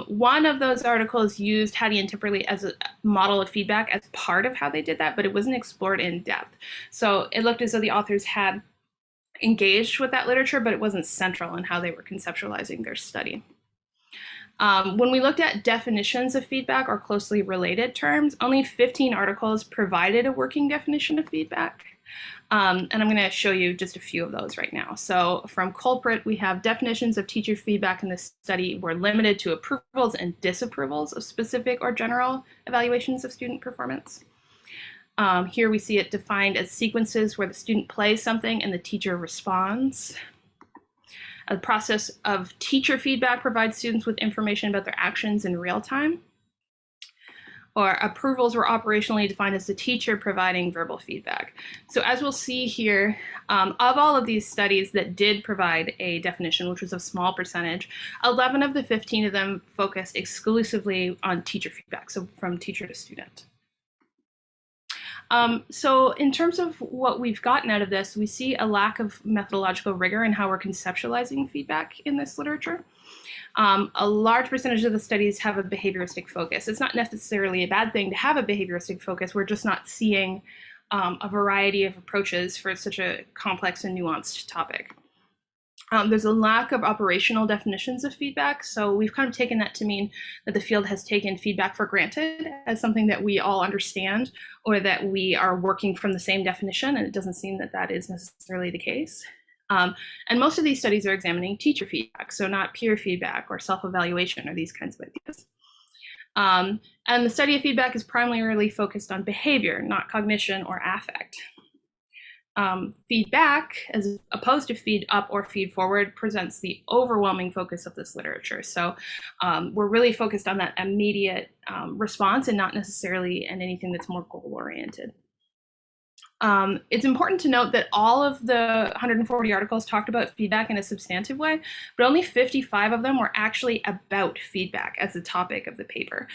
One of those articles used Hattie and Tipperley as a model of feedback as part of how they did that, but it wasn't explored in depth. So it looked as though the authors had engaged with that literature, but it wasn't central in how they were conceptualizing their study. When we looked at definitions of feedback or closely related terms, only 15 articles provided a working definition of feedback. And I'm going to show you just a few of those right now. So from Culprit, we have definitions of teacher feedback in this study were limited to approvals and disapprovals of specific or general evaluations of student performance. Here we see it defined as sequences where the student plays something and the teacher responds. The process of teacher feedback provides students with information about their actions in real time. Or approvals were operationally defined as the teacher providing verbal feedback. So as we'll see here, of all of these studies that did provide a definition, which was a small percentage, 11 of the 15 of them focused exclusively on teacher feedback, so from teacher to student. So in terms of what we've gotten out of this, we see a lack of methodological rigor in how we're conceptualizing feedback in this literature. A large percentage of the studies have a behavioristic focus. It's not necessarily a bad thing to have a behavioristic focus. We're just not seeing a variety of approaches for such a complex and nuanced topic. There's a lack of operational definitions of feedback. So we've kind of taken that to mean that the field has taken feedback for granted as something that we all understand or that we are working from the same definition. And it doesn't seem that that is necessarily the case. And most of these studies are examining teacher feedback, so not peer feedback or self-evaluation or these kinds of ideas. And the study of feedback is primarily focused on behavior, not cognition or affect. Feedback, as opposed to feed up or feed forward, presents the overwhelming focus of this literature. So we're really focused on that immediate response and not necessarily in anything that's more goal-oriented. It's important to note that all of the 140 articles talked about feedback in a substantive way, but only 55 of them were actually about feedback as the topic of the paper.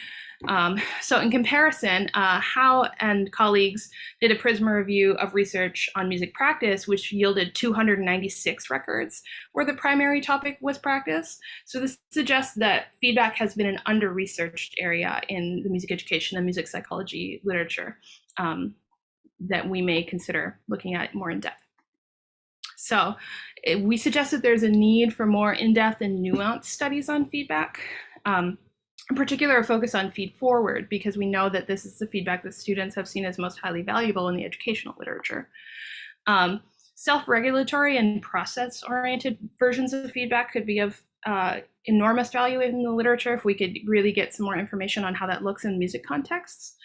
So in comparison, Howe and colleagues did a PRISMA review of research on music practice, which yielded 296 records where the primary topic was practice. So this suggests that feedback has been an under-researched area in the music education and music psychology literature. That we may consider looking at more in depth. So we suggest that there's a need for more in-depth and nuanced studies on feedback, in particular a focus on feed forward, because we know that this is the feedback that students have seen as most highly valuable in the educational literature. Self-regulatory and process-oriented versions of feedback could be of enormous value in the literature if we could really get some more information on how that looks in music contexts.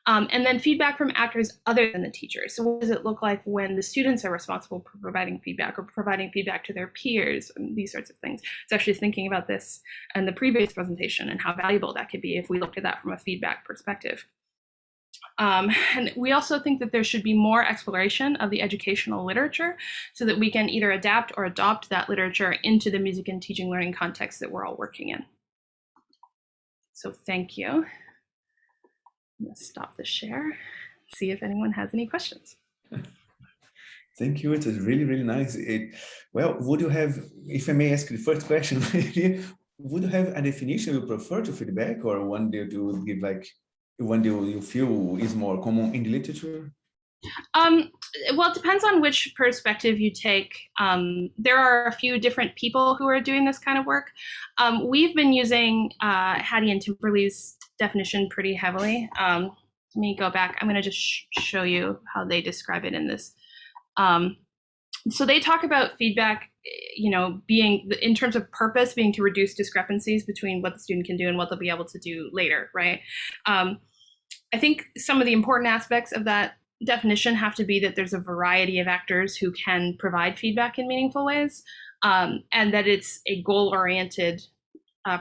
And then feedback from actors other than the teachers. So what does it look like when the students are responsible for providing feedback or providing feedback to their peers and these sorts of things? It's actually thinking about this in the previous presentation and how valuable that could be if we looked at that from a feedback perspective. And we also think that there should be more exploration of the educational literature so that we can either adapt or adopt that literature into the music and teaching learning context that we're all working in. So thank you. I'm gonna stop the share, see if anyone has any questions. Thank you. It was really, really nice. Well, would you have, if I may ask the first question, would you have a definition you prefer to feedback, or one that you would give, like one that you feel is more common in the literature? Well, it depends on which perspective you take. There are a few different people who are doing this kind of work. We've been using Hattie and Timberley's definition pretty heavily. Let me go back. I'm going to just show you how they describe it in this. So they talk about feedback, being, in terms of purpose, being to reduce discrepancies between what the student can do and what they'll be able to do later, right? I think some of the important aspects of that definition have to be that there's a variety of actors who can provide feedback in meaningful ways, and that it's a goal-oriented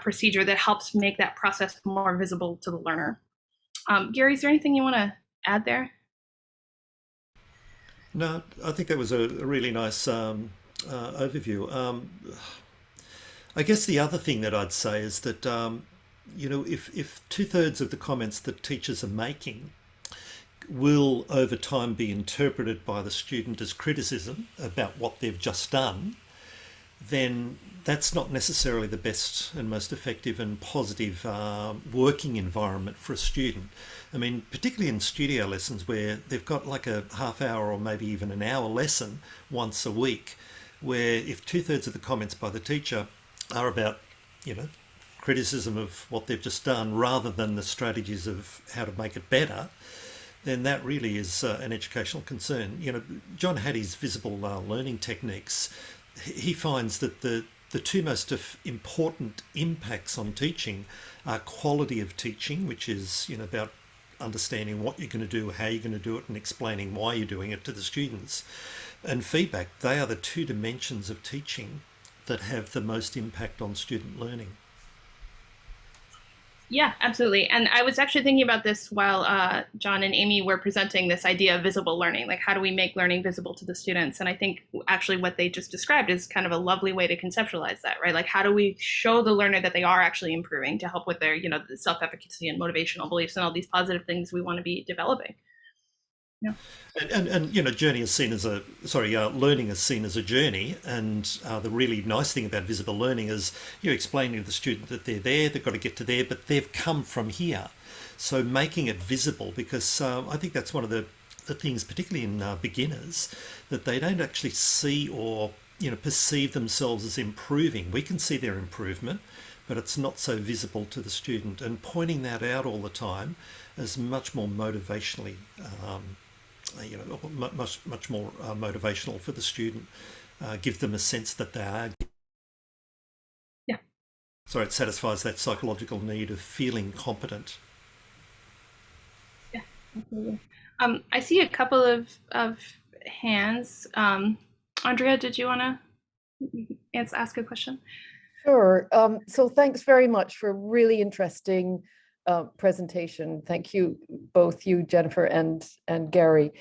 procedure that helps make that process more visible to the learner. Gary, is there anything you want to add there? No, I think that was a really nice overview. I guess the other thing that I'd say is that, if 2/3 of the comments that teachers are making will over time be interpreted by the student as criticism about what they've just done, then that's not necessarily the best and most effective and positive working environment for a student. I mean, particularly in studio lessons where they've got like a half hour or maybe even an hour lesson once a week, where if 2/3 of the comments by the teacher are about, criticism of what they've just done rather than the strategies of how to make it better, then that really is an educational concern. John Hattie's visible learning techniques, he finds that the two most important impacts on teaching are quality of teaching, which is about understanding what you're going to do, how you're going to do it, and explaining why you're doing it to the students, and feedback. They are the two dimensions of teaching that have the most impact on student learning. Yeah, absolutely. And I was actually thinking about this while John and Amy were presenting this idea of visible learning, like how do we make learning visible to the students? And I think actually what they just described is kind of a lovely way to conceptualize that, right? Like how do we show the learner that they are actually improving to help with their, the self-efficacy and motivational beliefs and all these positive things we want to be developing. Yeah. And learning is seen as a journey, and the really nice thing about visible learning is you're explaining to the student that they're there, they've got to get to there, but they've come from here. So making it visible, because I think that's one of the things, particularly in beginners, that they don't actually see or perceive themselves as improving. We can see their improvement, but it's not so visible to the student, and pointing that out all the time is much more motivationally much more motivational for the student, give them a sense that they are. Yeah. So it satisfies that psychological need of feeling competent. Yeah, absolutely. I see a couple of hands. Andrea, did you want to ask a question? Sure. So thanks very much for a really interesting presentation. Thank you, both you, Jennifer, and Gary,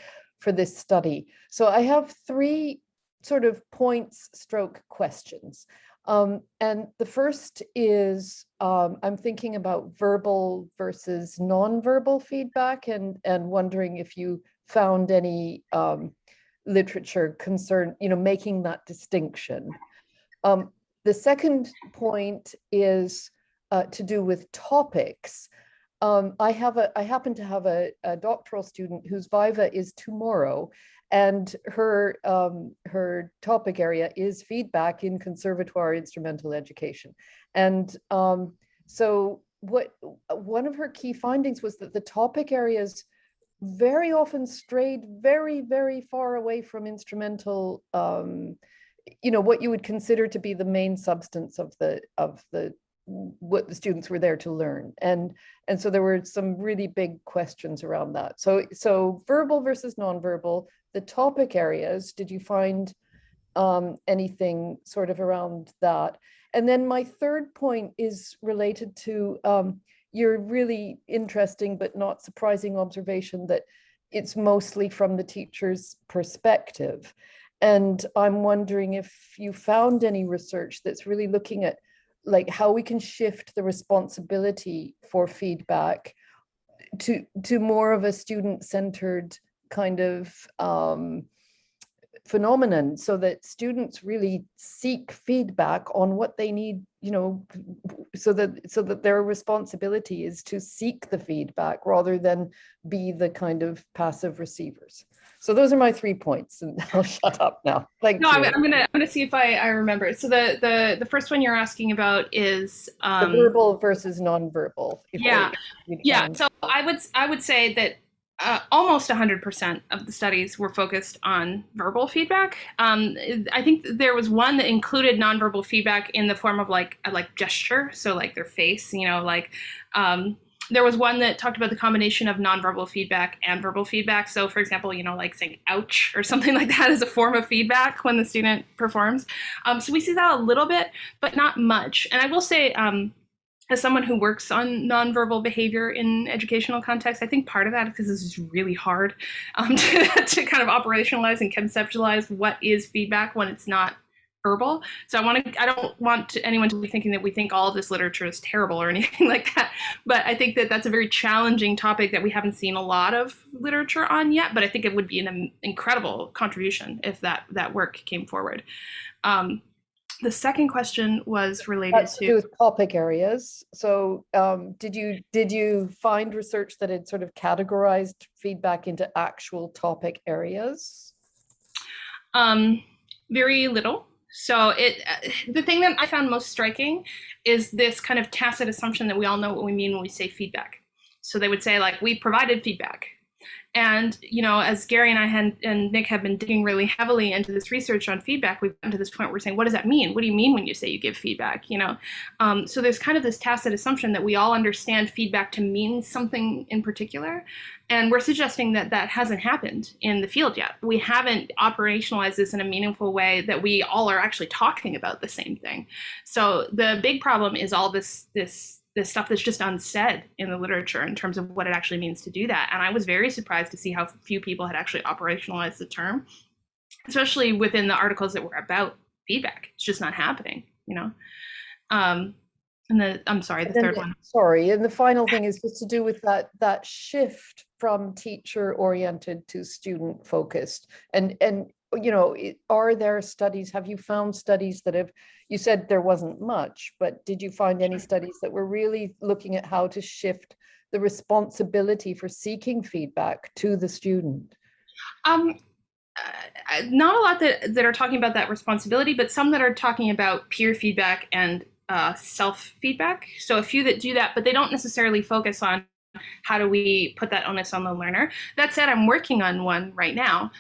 for this study. So I have three sort of points stroke questions. And the first is, I'm thinking about verbal versus nonverbal feedback, and wondering if you found any literature concern, making that distinction. The second point is to do with topics. I happen to have a doctoral student whose viva is tomorrow, and her topic area is feedback in conservatoire instrumental education. And so one of her key findings was that the topic areas very often strayed very, very far away from instrumental, what you would consider to be the main substance of the what the students were there to learn. And so there were some really big questions around that. So verbal versus nonverbal, the topic areas, did you find anything sort of around that? And then my third point is related to your really interesting but not surprising observation that it's mostly from the teacher's perspective. And I'm wondering if you found any research that's really looking at like how we can shift the responsibility for feedback to more of a student-centered kind of phenomenon, so that students really seek feedback on what they need, you know, so that their responsibility is to seek the feedback rather than be the kind of passive receivers. So those are my 3 points, and I'll shut up now. Thank you. I'm gonna see if I remember. So the first one you're asking about is the verbal versus nonverbal. Yeah. So I would say that almost 100% of the studies were focused on verbal feedback. I think there was one that included nonverbal feedback in the form of like gesture, so like their face, you know, like there was one that talked about the combination of nonverbal feedback and verbal feedback. So for example, you know, like saying ouch or something like that is a form of feedback when the student performs. So we see that a little bit, but not much. And I will say, as someone who works on nonverbal behavior in educational context, I think part of that is because this is really hard to kind of operationalize and conceptualize what is feedback when it's not verbal. So I don't want anyone to be thinking that we think all of this literature is terrible or anything like that. But I think that that's a very challenging topic that we haven't seen a lot of literature on yet. But I think it would be an incredible contribution if that work came forward. The second question was related to do with topic areas. So did you find research that had sort of categorized feedback into actual topic areas? Very little. So the thing that I found most striking is this kind of tacit assumption that we all know what we mean when we say feedback. So they would say like, we provided feedback. And, you know, as Gary and I and Nick have been digging really heavily into this research on feedback, we've gotten to this point where we're saying, what does that mean? What do you mean when you say you give feedback? You know, so there's kind of this tacit assumption that we all understand feedback to mean something in particular. And we're suggesting that that hasn't happened in the field yet. We haven't operationalized this in a meaningful way that we all are actually talking about the same thing. So the big problem is all this stuff that's just unsaid in the literature in terms of what it actually means to do that. And I was very surprised to see how few people had actually operationalized the term, especially within the articles that were about feedback. It's just not happening, you know? And I'm sorry, the third one. Sorry, and the final thing is just to do with that shift from teacher-oriented to student-focused. And you know, are there studies, have you found studies that have, you said there wasn't much, but did you find any studies that were really looking at how to shift the responsibility for seeking feedback to the student? Not a lot that are talking about that responsibility, but some that are talking about peer feedback and self-feedback. So a few that do that, but they don't necessarily focus on how do we put that onus on the learner. That said, I'm working on one right now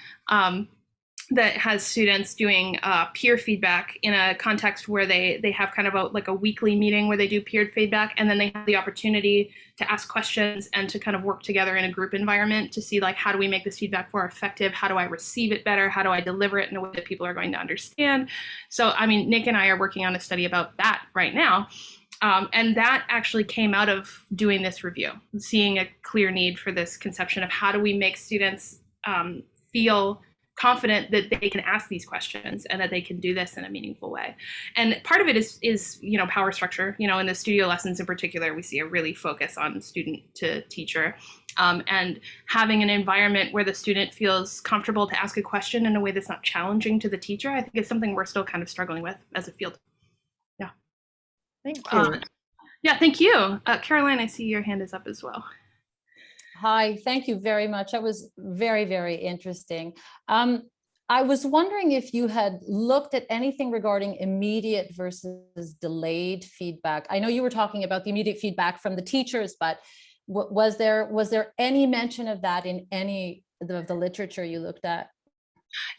that has students doing peer feedback in a context where they have kind of a weekly meeting where they do peer feedback, and then they have the opportunity to ask questions and to kind of work together in a group environment to see like, how do we make this feedback more effective? How do I receive it better? How do I deliver it in a way that people are going to understand? So, I mean, Nick and I are working on a study about that right now. And that actually came out of doing this review, seeing a clear need for this conception of how do we make students feel confident that they can ask these questions and that they can do this in a meaningful way. And part of it is you know, power structure. You know, in the studio lessons in particular, we see a really focus on student to teacher, and having an environment where the student feels comfortable to ask a question in a way that's not challenging to the teacher, I think is something we're still kind of struggling with as a field. Yeah. Thank you. Yeah, thank you. Caroline, I see your hand is up as well. Hi, thank you very much. That was very, very interesting. I was wondering if you had looked at anything regarding immediate versus delayed feedback. I know you were talking about the immediate feedback from the teachers, but was there any mention of that in any of the literature you looked at?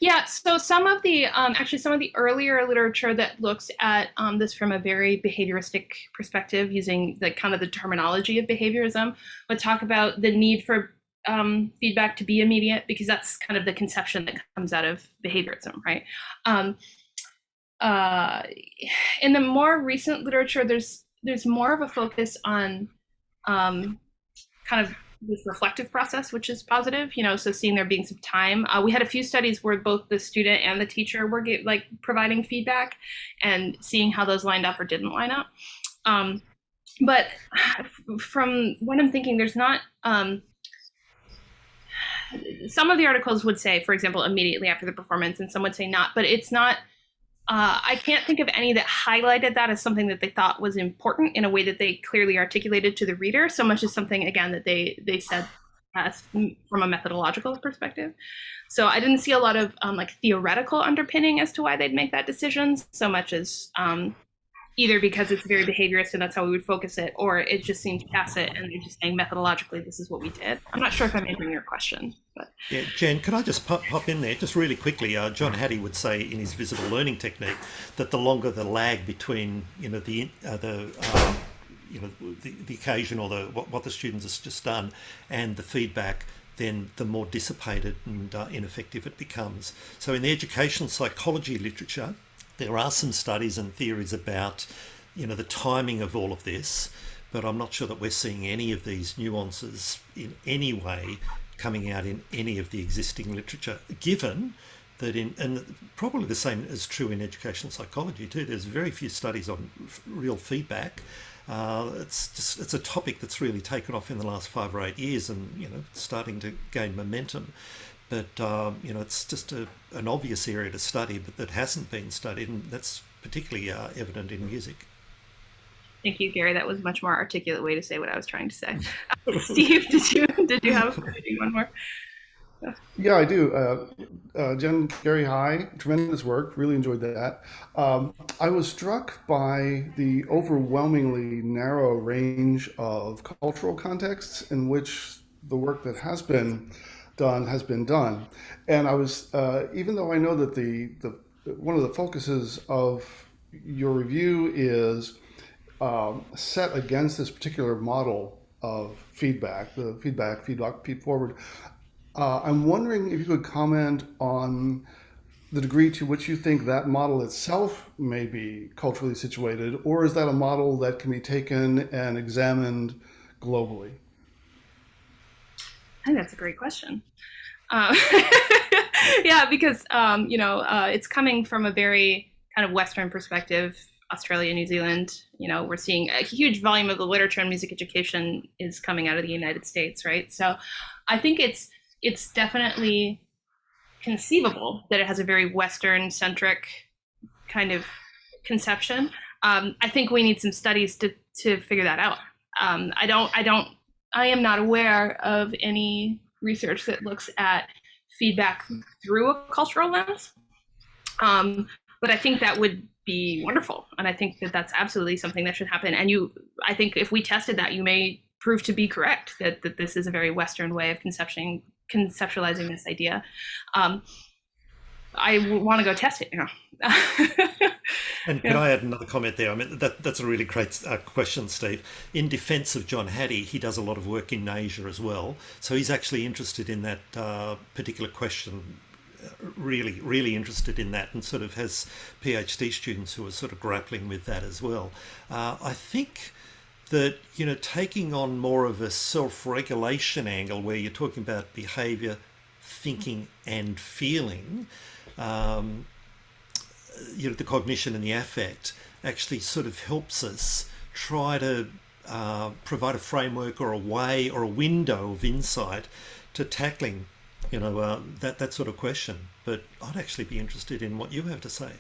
Yeah, so some of the actually some of the earlier literature that looks at this from a very behavioristic perspective, using the kind of the terminology of behaviorism, would talk about the need for feedback to be immediate, because that's kind of the conception that comes out of behaviorism, right? In the more recent literature, there's more of a focus on kind of this reflective process, which is positive, so seeing there being some time. We had a few studies where both the student and the teacher were providing feedback and seeing how those lined up or didn't line up. But from what I'm thinking, there's not, some of the articles would say, for example, immediately after the performance, and some would say not, but it's not, I can't think of any that highlighted that as something that they thought was important in a way that they clearly articulated to the reader, so much as something, again, that they said from a methodological perspective. So I didn't see a lot of theoretical underpinning as to why they'd make that decision, so much as either because it's very behaviorist and that's how we would focus it, or it just seems tacit and they're just saying methodologically, this is what we did. I'm not sure if I'm answering your question. But yeah, Jen, could I just pop in there just really quickly? John Hattie would say in his visible learning technique that the longer the lag between the occasion or what the students has just done and the feedback, then the more dissipated and ineffective it becomes. So in the educational psychology literature, there are some studies and theories about, the timing of all of this, but I'm not sure that we're seeing any of these nuances in any way coming out in any of the existing literature, given that and probably the same is true in educational psychology too, there's very few studies on real feedback. It's a topic that's really taken off in the last 5 or 8 years and, starting to gain momentum. But, it's just an obvious area to study, but that hasn't been studied, and that's particularly evident in music. Thank you, Gary. That was a much more articulate way to say what I was trying to say. Steve, did you have one more? Yeah, I do. Jen, Gary, hi. Tremendous work. Really enjoyed that. I was struck by the overwhelmingly narrow range of cultural contexts in which the work that has been done. And I was, even though I know that the one of the focuses of your review is set against this particular model of feedback, the feedback, feed forward, I'm wondering if you could comment on the degree to which you think that model itself may be culturally situated, or is that a model that can be taken and examined globally? I think that's a great question. Yeah, because it's coming from a very kind of Western perspective. Australia, New Zealand, we're seeing a huge volume of the literature and music education is coming out of the United States, right? So I think it's definitely conceivable that it has a very Western-centric kind of conception. I think we need some studies to figure that out. I am not aware of any research that looks at feedback through a cultural lens, but I think that would be wonderful, and I think that that's absolutely something that should happen. And I think if we tested that, you may prove to be correct that this is a very Western way of conceptualizing this idea. I want to go test it, And can I add another comment there? I mean, that's a really great question, Steve. In defense of John Hattie, he does a lot of work in Asia as well. So he's actually interested in that particular question, really, really interested in that, and sort of has PhD students who are sort of grappling with that as well. I think that, taking on more of a self-regulation angle where you're talking about behavior, thinking and feeling, the cognition and the affect actually sort of helps us try to provide a framework or a way or a window of insight to tackling, that sort of question. But I'd actually be interested in what you have to say.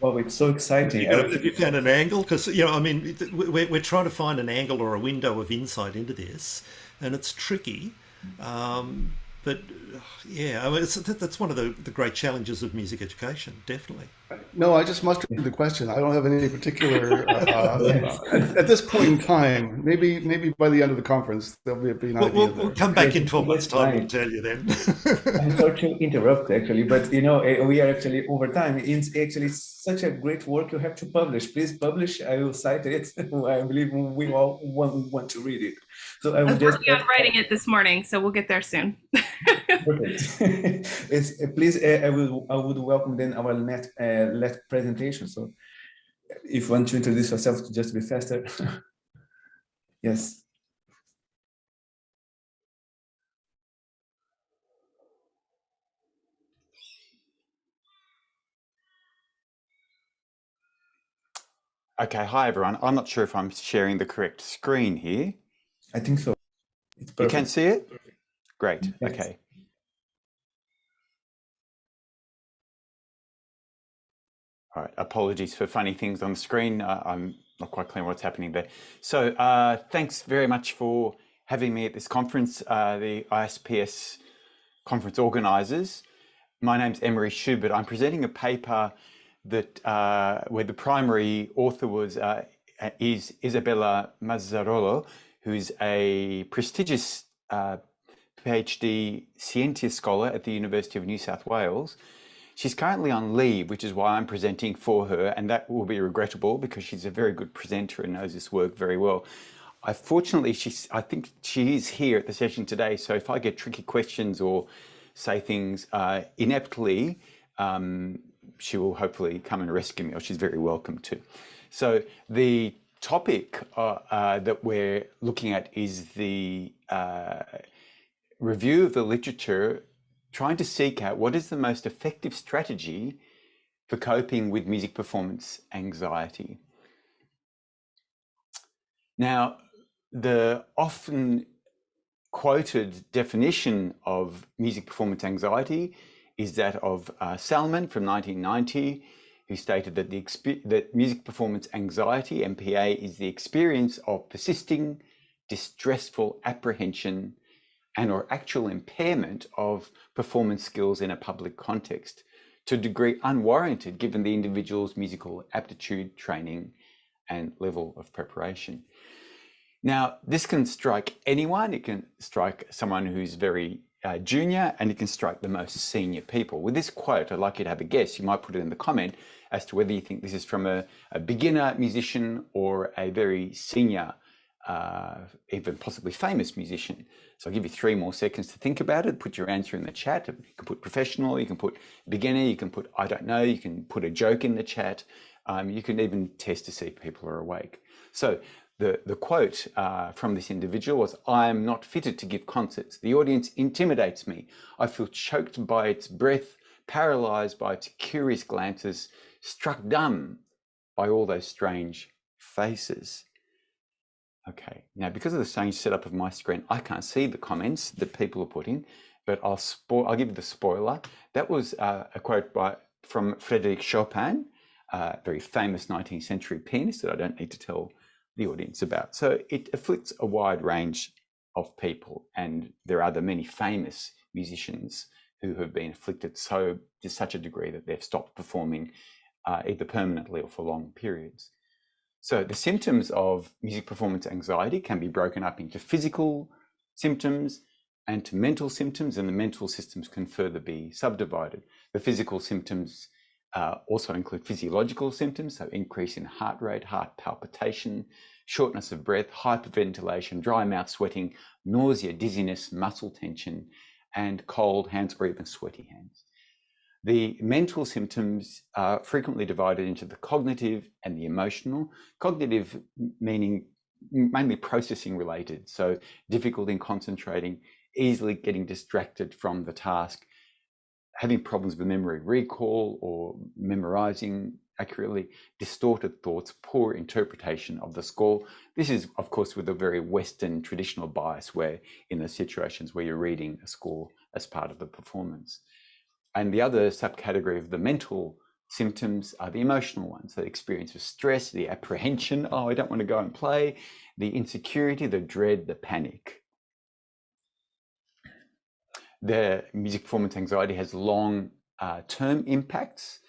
Well, it's so exciting. Have you found an angle? Because, we're trying to find an angle or a window of insight into this, and it's tricky. But yeah, that's one of the great challenges of music education, definitely. No, I just mustered the question. I don't have any particular, at this point in time, maybe by the end of the conference, there'll be an idea. We'll come back in 12 months' time and tell you then. I'm sorry to interrupt, actually, but we are actually over time. It's actually such a great work you have to publish. Please publish. I will cite it. I believe we all want to read it. So I will just. I'm writing it this morning, so we'll get there soon. Perfect. Please, I would welcome then our next presentation. So if you want to introduce yourself, just be faster. Yes. Okay, hi everyone. I'm not sure if I'm sharing the correct screen here. I think so. It's You perfect. can see it? Great, Yes. okay. All right, apologies for funny things on the screen. I'm not quite clear what's happening there. So thanks very much for having me at this conference, the ISPS conference organisers. My name's Emery Schubert. I'm presenting a paper that where the primary author was is Isabella Mazzarolo, who is a prestigious PhD Scientia scholar at the University of New South Wales. She's currently on leave, which is why I'm presenting for her, and that will be regrettable because she's a very good presenter and knows this work very well. Fortunately, I think she is here at the session today, so if I get tricky questions or say things ineptly, she will hopefully come and rescue me, or she's very welcome to. So the topic that we're looking at is the review of the literature, trying to seek out what is the most effective strategy for coping with music performance anxiety. Now, the often quoted definition of music performance anxiety is that of Salmon from 1990, who stated that that music performance anxiety, MPA, is the experience of persisting, distressful apprehension and or actual impairment of performance skills in a public context to a degree unwarranted given the individual's musical aptitude, training, and level of preparation. Now, this can strike anyone. It can strike someone who's very junior, and it can strike the most senior people. With this quote, I'd like you to have a guess. You might put it in the comment as to whether you think this is from a beginner musician or a very senior, even possibly famous musician. So I'll give you 3 more seconds to think about it. Put your answer in the chat. You can put professional, you can put beginner, you can put I don't know, you can put a joke in the chat. You can even test to see if people are awake. So the quote from this individual was, "I am not fitted to give concerts. The audience intimidates me. I feel choked by its breath, paralyzed by its curious glances, struck dumb by all those strange faces." Okay, now because of the strange setup of my screen, I can't see the comments that people are putting, but I'll give you the spoiler. That was a quote from Frédéric Chopin, a very famous 19th century pianist that I don't need to tell the audience about. So it afflicts a wide range of people, and there are many famous musicians who have been afflicted to such a degree that they've stopped performing either permanently or for long periods. So the symptoms of music performance anxiety can be broken up into physical symptoms and to mental symptoms, and the mental symptoms can further be subdivided. The physical symptoms also include physiological symptoms, so increase in heart rate, heart palpitation, shortness of breath, hyperventilation, dry mouth, sweating, nausea, dizziness, muscle tension, and cold hands or even sweaty hands. The mental symptoms are frequently divided into the cognitive and the emotional. Cognitive meaning mainly processing related, so difficulty in concentrating, easily getting distracted from the task, having problems with memory recall or memorizing accurately, distorted thoughts, poor interpretation of the score. This is, of course, with a very Western traditional bias where in the situations where you're reading a score as part of the performance. And the other subcategory of the mental symptoms are the emotional ones, the experience of stress, the apprehension, oh, I don't want to go and play, the insecurity, the dread, the panic. The music performance anxiety has long-term impacts.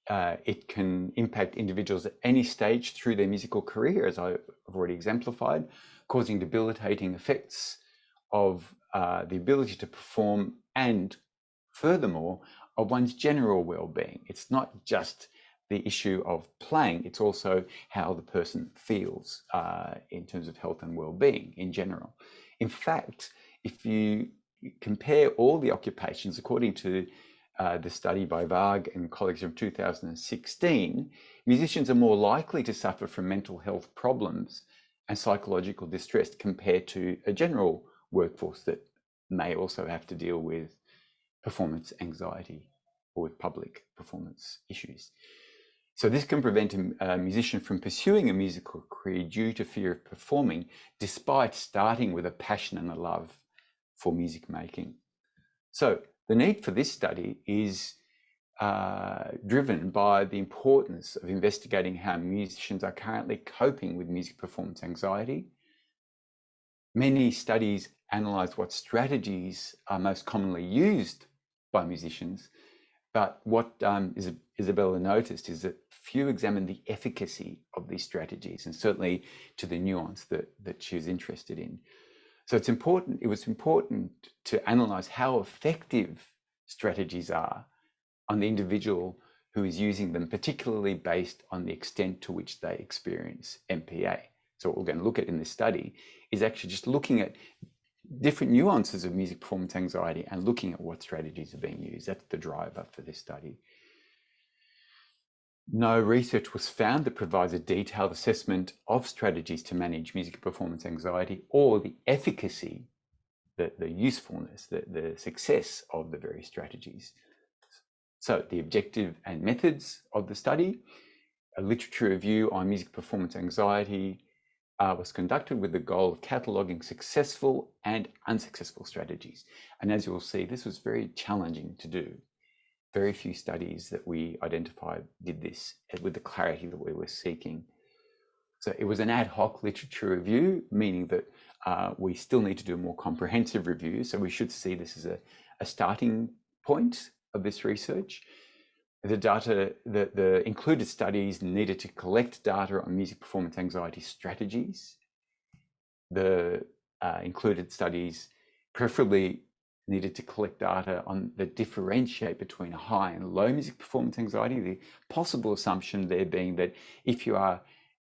It can impact individuals at any stage through their musical career, as I've already exemplified, causing debilitating effects of the ability to perform and, furthermore, of one's general well-being. It's not just the issue of playing, it's also how the person feels in terms of health and well-being in general. In fact, if you compare all the occupations, according to the study by Varg and colleagues from 2016, musicians are more likely to suffer from mental health problems and psychological distress compared to a general workforce that may also have to deal with performance anxiety or with public performance issues. So this can prevent a musician from pursuing a musical career due to fear of performing, despite starting with a passion and a love for music making. So the need for this study is driven by the importance of investigating how musicians are currently coping with music performance anxiety. Many studies analyze what strategies are most commonly used by musicians, but what Isabella noticed is that few examine the efficacy of these strategies, and certainly to the nuance that she was interested in. So it was important to analyze how effective strategies are on the individual who is using them, particularly based on the extent to which they experience MPA. So what we're going to look at in this study is actually just looking at different nuances of music performance anxiety and looking at what strategies are being used. That's the driver for this study. No research was found that provides a detailed assessment of strategies to manage music performance anxiety or the efficacy, the usefulness, the success of the various strategies. So the objective and methods of the study, a literature review on music performance anxiety was conducted with the goal of cataloguing successful and unsuccessful strategies. And as you will see, this was very challenging to do. Very few studies that we identified did this with the clarity that we were seeking. So it was an ad hoc literature review, meaning that we still need to do a more comprehensive review. So we should see this as a starting point of this research. The data, the included studies needed to collect data on music performance anxiety strategies. The included studies preferably needed to collect data on the differentiate between high and low music performance anxiety. The possible assumption there being that if you are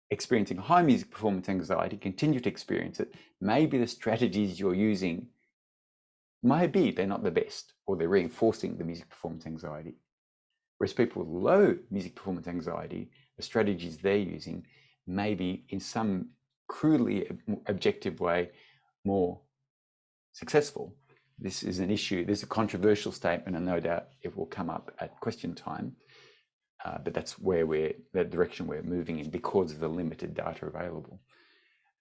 experiencing high music performance anxiety, continue to experience it, maybe the strategies you're using, maybe they're not the best, or they're reinforcing the music performance anxiety. Whereas people with low music performance anxiety, the strategies they're using may be in some crudely objective way more successful. This is an issue, this is a controversial statement, and no doubt it will come up at question time. But that's where the direction we're moving in because of the limited data available.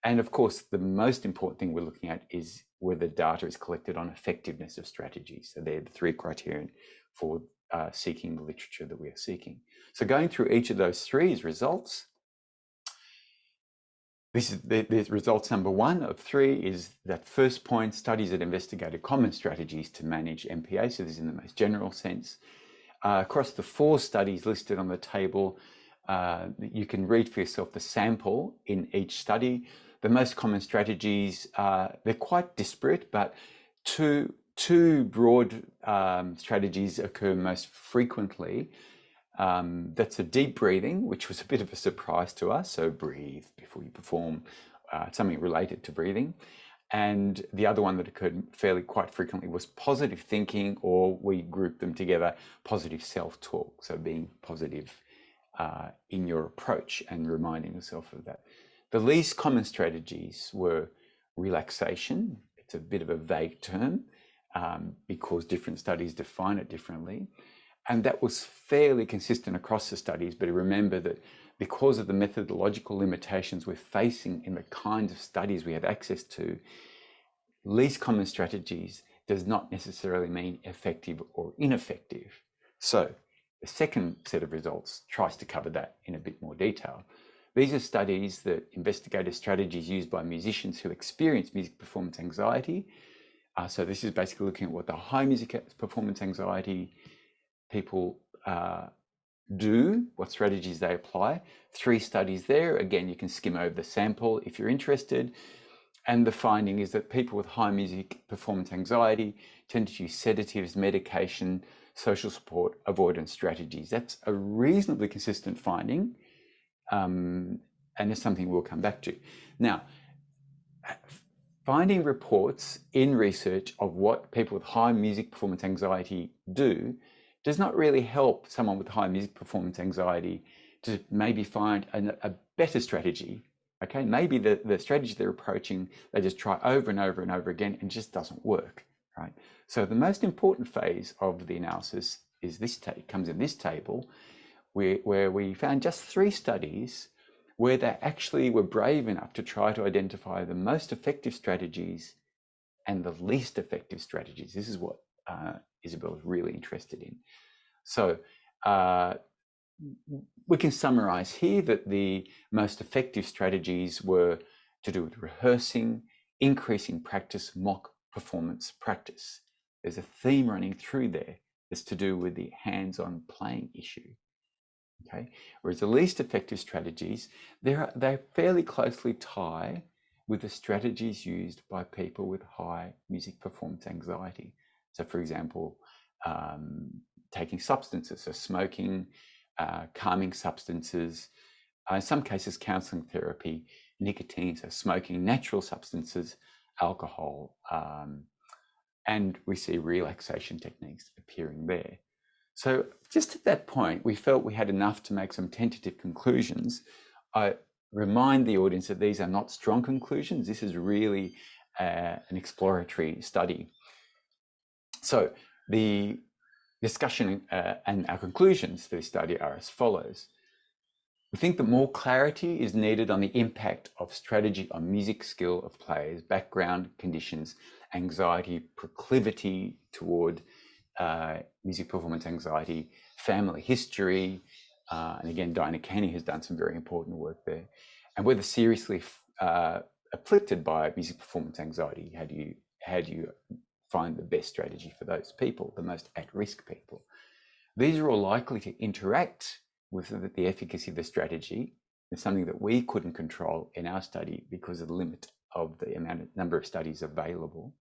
And of course, the most important thing we're looking at is whether data is collected on effectiveness of strategies. So they're the three criteria for seeking the literature that we are seeking. So going through each of those three is results. This is the results number 1 of 3 is that first point, studies that investigated common strategies to manage MPA. So this is in the most general sense. Across the 4 studies listed on the table, you can read for yourself the sample in each study. The most common strategies, they're quite disparate, but two broad strategies occur most frequently. That's a deep breathing, which was a bit of a surprise to us. So breathe before you perform, something related to breathing. And the other one that occurred quite frequently was positive thinking, or we grouped them together, positive self-talk. So being positive in your approach and reminding yourself of that. The least common strategies were relaxation. It's a bit of a vague term because different studies define it differently. And that was fairly consistent across the studies, but remember that because of the methodological limitations we're facing in the kinds of studies we have access to, least common strategies does not necessarily mean effective or ineffective. So the second set of results tries to cover that in a bit more detail. These are studies that investigated strategies used by musicians who experience music performance anxiety. So this is basically looking at what the high music performance anxiety people do, what strategies they apply. 3 studies there. Again, you can skim over the sample if you're interested. And the finding is that people with high music performance anxiety tend to use sedatives, medication, social support, avoidance strategies. That's a reasonably consistent finding, and it's something we'll come back to. Now, finding reports in research of what people with high music performance anxiety do does not really help someone with high music performance anxiety to maybe find a better strategy. Okay, maybe the strategy they're approaching, they just try over and over and over again and just doesn't work, right? So the most important phase of the analysis is this comes in this table, where we found just 3 studies where they actually were brave enough to try to identify the most effective strategies and the least effective strategies. This is what Isabel is really interested in. So we can summarize here that the most effective strategies were to do with rehearsing, increasing practice, mock performance practice. There's a theme running through there that's to do with the hands-on playing issue. Okay, whereas the least effective strategies, they fairly closely tie with the strategies used by people with high music performance anxiety. So, for example, taking substances, so smoking, calming substances, in some cases counseling therapy, nicotine, so smoking, natural substances, alcohol, and we see relaxation techniques appearing there. So just at that point, we felt we had enough to make some tentative conclusions. I remind the audience that these are not strong conclusions. This is really an exploratory study. So the discussion and our conclusions for this study are as follows. We think that more clarity is needed on the impact of strategy on music skill of players, background conditions, anxiety, proclivity toward music performance anxiety, family history, and again, Diana Kenny has done some very important work there, and whether seriously afflicted by music performance anxiety, how do you find the best strategy for those people, the most at-risk people? These are all likely to interact with the efficacy of the strategy. It's something that we couldn't control in our study because of the limit of the number of studies available.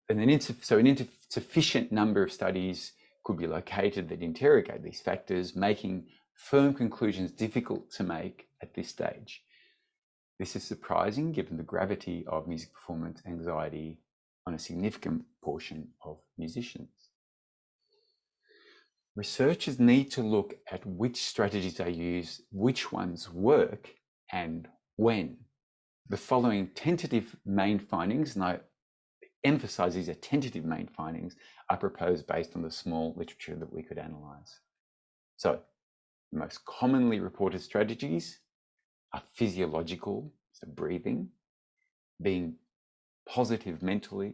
And an insufficient number of studies could be located that interrogate these factors, making firm conclusions difficult to make at this stage. This is surprising given the gravity of music performance anxiety on a significant portion of musicians. Researchers need to look at which strategies they use, which ones work, and when. The following tentative main findings, and I emphasize these are tentative main findings, are proposed based on the small literature that we could analyze. So, the most commonly reported strategies are physiological, so breathing, being positive mentally,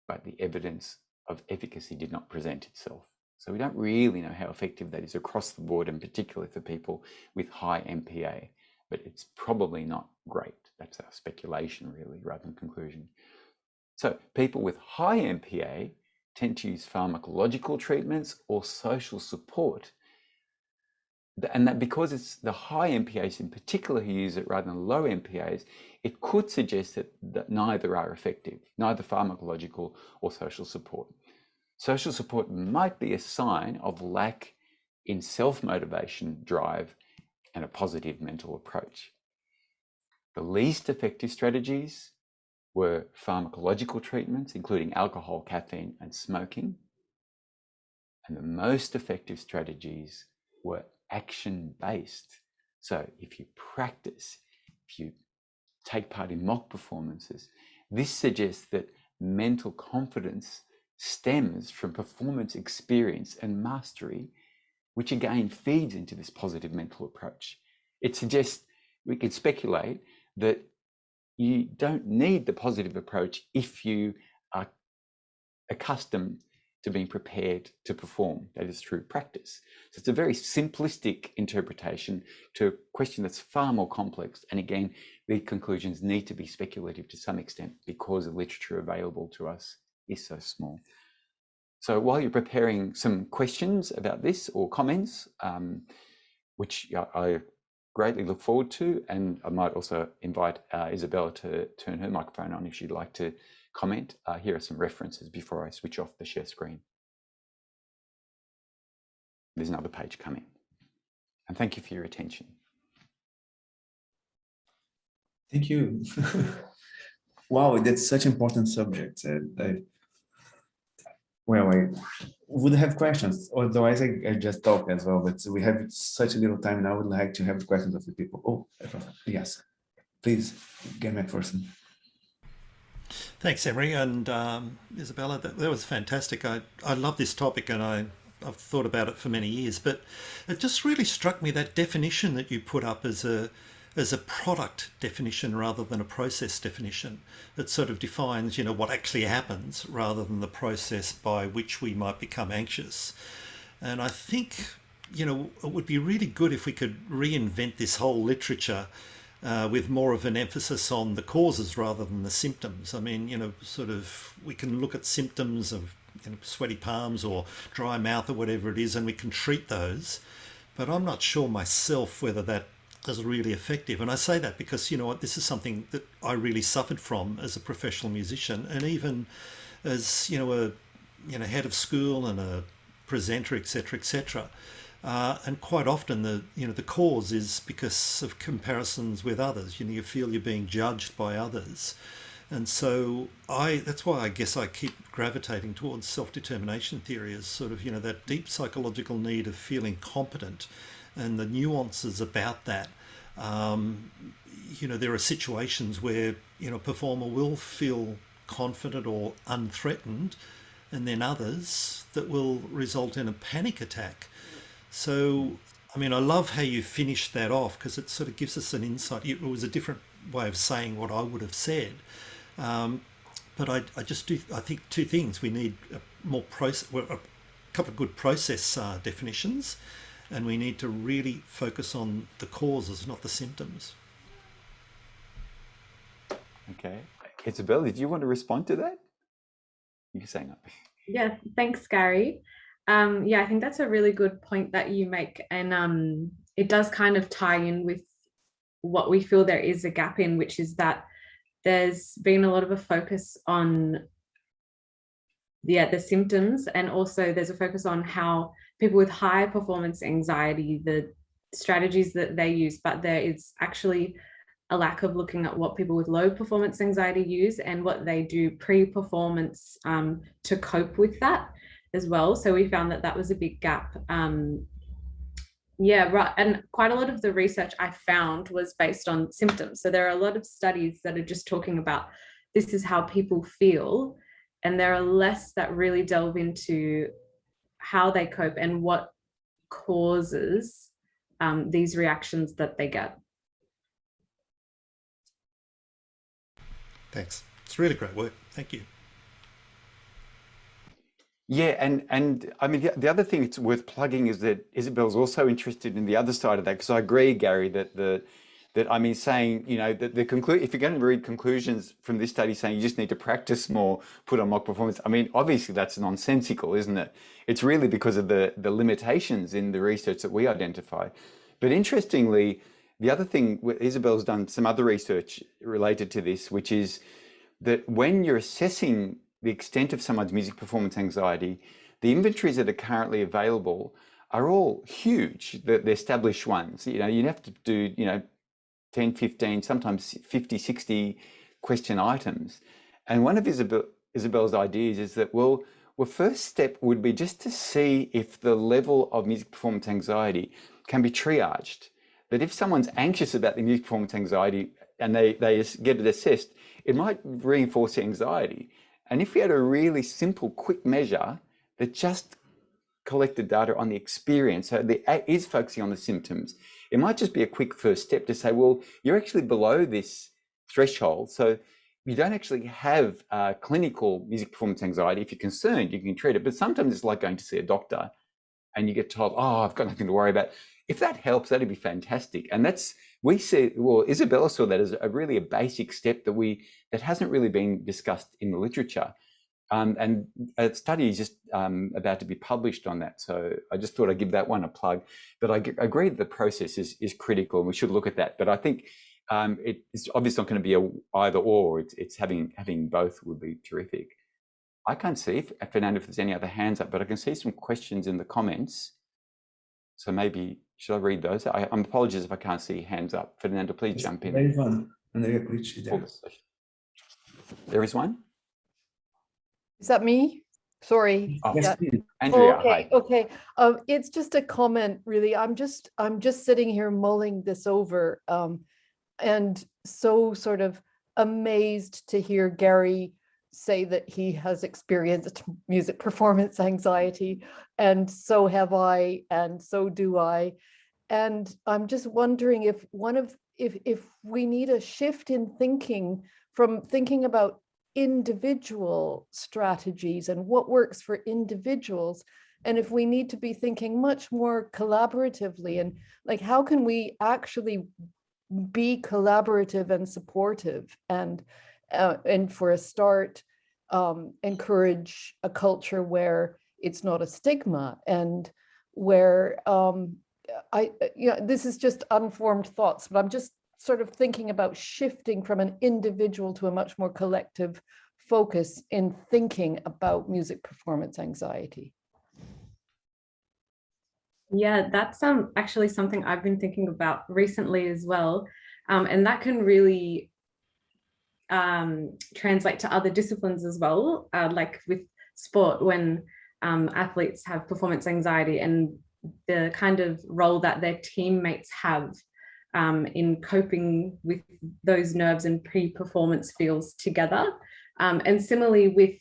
but the evidence of efficacy did not present itself. So we don't really know how effective that is across the board, and particularly for people with high MPA, but it's probably not great. That's our speculation really, rather than conclusion. So people with high MPA tend to use pharmacological treatments or social support. And that because it's the high MPAs in particular who use it rather than low MPAs, it could suggest that neither are effective, neither pharmacological or social support. Social support might be a sign of lack in self-motivation, drive, and a positive mental approach. The least effective strategies were pharmacological treatments, including alcohol, caffeine, and smoking. And the most effective strategies were action-based. So if you practice, if you take part in mock performances, this suggests that mental confidence stems from performance experience and mastery, which again feeds into this positive mental approach. It suggests, we can speculate, that you don't need the positive approach if you are accustomed to being prepared to perform. That is through practice. So it's a very simplistic interpretation to a question that's far more complex. And again, the conclusions need to be speculative to some extent because the literature available to us is so small. So while you're preparing some questions about this or comments, which I greatly look forward to, and I might also invite Isabella to turn her microphone on if she'd like to comment. Here are some references before I switch off the share screen. There's another page coming. And thank you for your attention. Thank you. Wow, that's such an important subject. Well, I would have questions, otherwise I just talk as well, but we have such a little time now. I would like to have questions of the people. Oh, yes, please, get McPherson. Thanks, Emery and Isabella. That was fantastic. I love this topic, and I I've thought about it for many years, but it just really struck me, that definition that you put up as a product definition rather than a process definition. It sort of defines, what actually happens rather than the process by which we might become anxious. And I think, it would be really good if we could reinvent this whole literature with more of an emphasis on the causes rather than the symptoms. I mean, we can look at symptoms of sweaty palms or dry mouth or whatever it is, and we can treat those. But I'm not sure myself whether that is really effective. And I say that because, this is something that I really suffered from as a professional musician, and even as, a head of school and a presenter, etc., etc. And quite often the cause is because of comparisons with others. You feel you're being judged by others. And so that's why I guess I keep gravitating towards self-determination theory as sort of, that deep psychological need of feeling competent and the nuances about that. There are situations where, a performer will feel confident or unthreatened, and then others that will result in a panic attack. So, I mean, I love how you finished that off, because it sort of gives us an insight. It was a different way of saying what I would have said. But I think two things. We need a couple of good process definitions, and we need to really focus on the causes, not the symptoms. Okay. Isabel, did you want to respond to that? You can say no. Yeah, thanks, Gary. I think that's a really good point that you make. And it does kind of tie in with what we feel there is a gap in, which is that there's been a lot of a focus on the symptoms, and also there's a focus on how people with high performance anxiety, the strategies that they use, but there is actually a lack of looking at what people with low performance anxiety use and what they do pre-performance to cope with that as well. So we found that was a big gap. Right. And quite a lot of the research I found was based on symptoms. So there are a lot of studies that are just talking about this is how people feel, and there are less that really delve into how they cope and what causes these reactions that they get. Thanks. It's really great work. Thank you. Yeah, and I mean, the other thing it's worth plugging is that Isabel's also interested in the other side of that, because I agree, Gary, that saying, that if you're going to read conclusions from this study saying you just need to practice more, put on mock performance, I mean, obviously that's nonsensical, isn't it? It's really because of the limitations in the research that we identify. But interestingly, the other thing, Isabel's done some other research related to this, which is that when you're assessing the extent of someone's music performance anxiety, the inventories that are currently available are all huge, the established ones. You'd have to do, 10, 15, sometimes 50, 60 question items. And one of Isabel's ideas is that, well, first step would be just to see if the level of music performance anxiety can be triaged. That if someone's anxious about their music performance anxiety and they get it assessed, it might reinforce the anxiety. And if we had a really simple, quick measure that just collected data on the experience, so that is focusing on the symptoms, it might just be a quick first step to say, well, you're actually below this threshold. So you don't actually have clinical music performance anxiety. If you're concerned, you can treat it. But sometimes it's like going to see a doctor and you get told, oh, I've got nothing to worry about. If that helps, that'd be fantastic. And Isabella saw that as a basic step that hasn't really been discussed in the literature. And a study is just about to be published on that. So I just thought I'd give that one a plug. But I agree that the process is critical and we should look at that. But I think it's obviously not going to be a either or. It's having both would be terrific. I can't see, Fernando, if there's any other hands up, but I can see some questions in the comments. So maybe, should I read those? I'm apologies if I can't see hands up. Fernando, please jump in. There is one. There is one? Is that me? Sorry. Oh, yes, Andrea, okay, hi. okay. It's just a comment, really. I'm just sitting here mulling this over, and so sort of amazed to hear Gary say that he has experienced music performance anxiety, and so have I, and so do I. And I'm just wondering if if we need a shift in thinking from thinking about individual strategies and what works for individuals, and if we need to be thinking much more collaboratively, and like how can we actually be collaborative and supportive, and for a start encourage a culture where it's not a stigma, and where this is just unformed thoughts, but I'm just sort of thinking about shifting from an individual to a much more collective focus in thinking about music performance anxiety. Yeah, that's actually something I've been thinking about recently as well. And that can really translate to other disciplines as well, like with sport, when athletes have performance anxiety and the kind of role that their teammates have in coping with those nerves and pre-performance feels together. And similarly with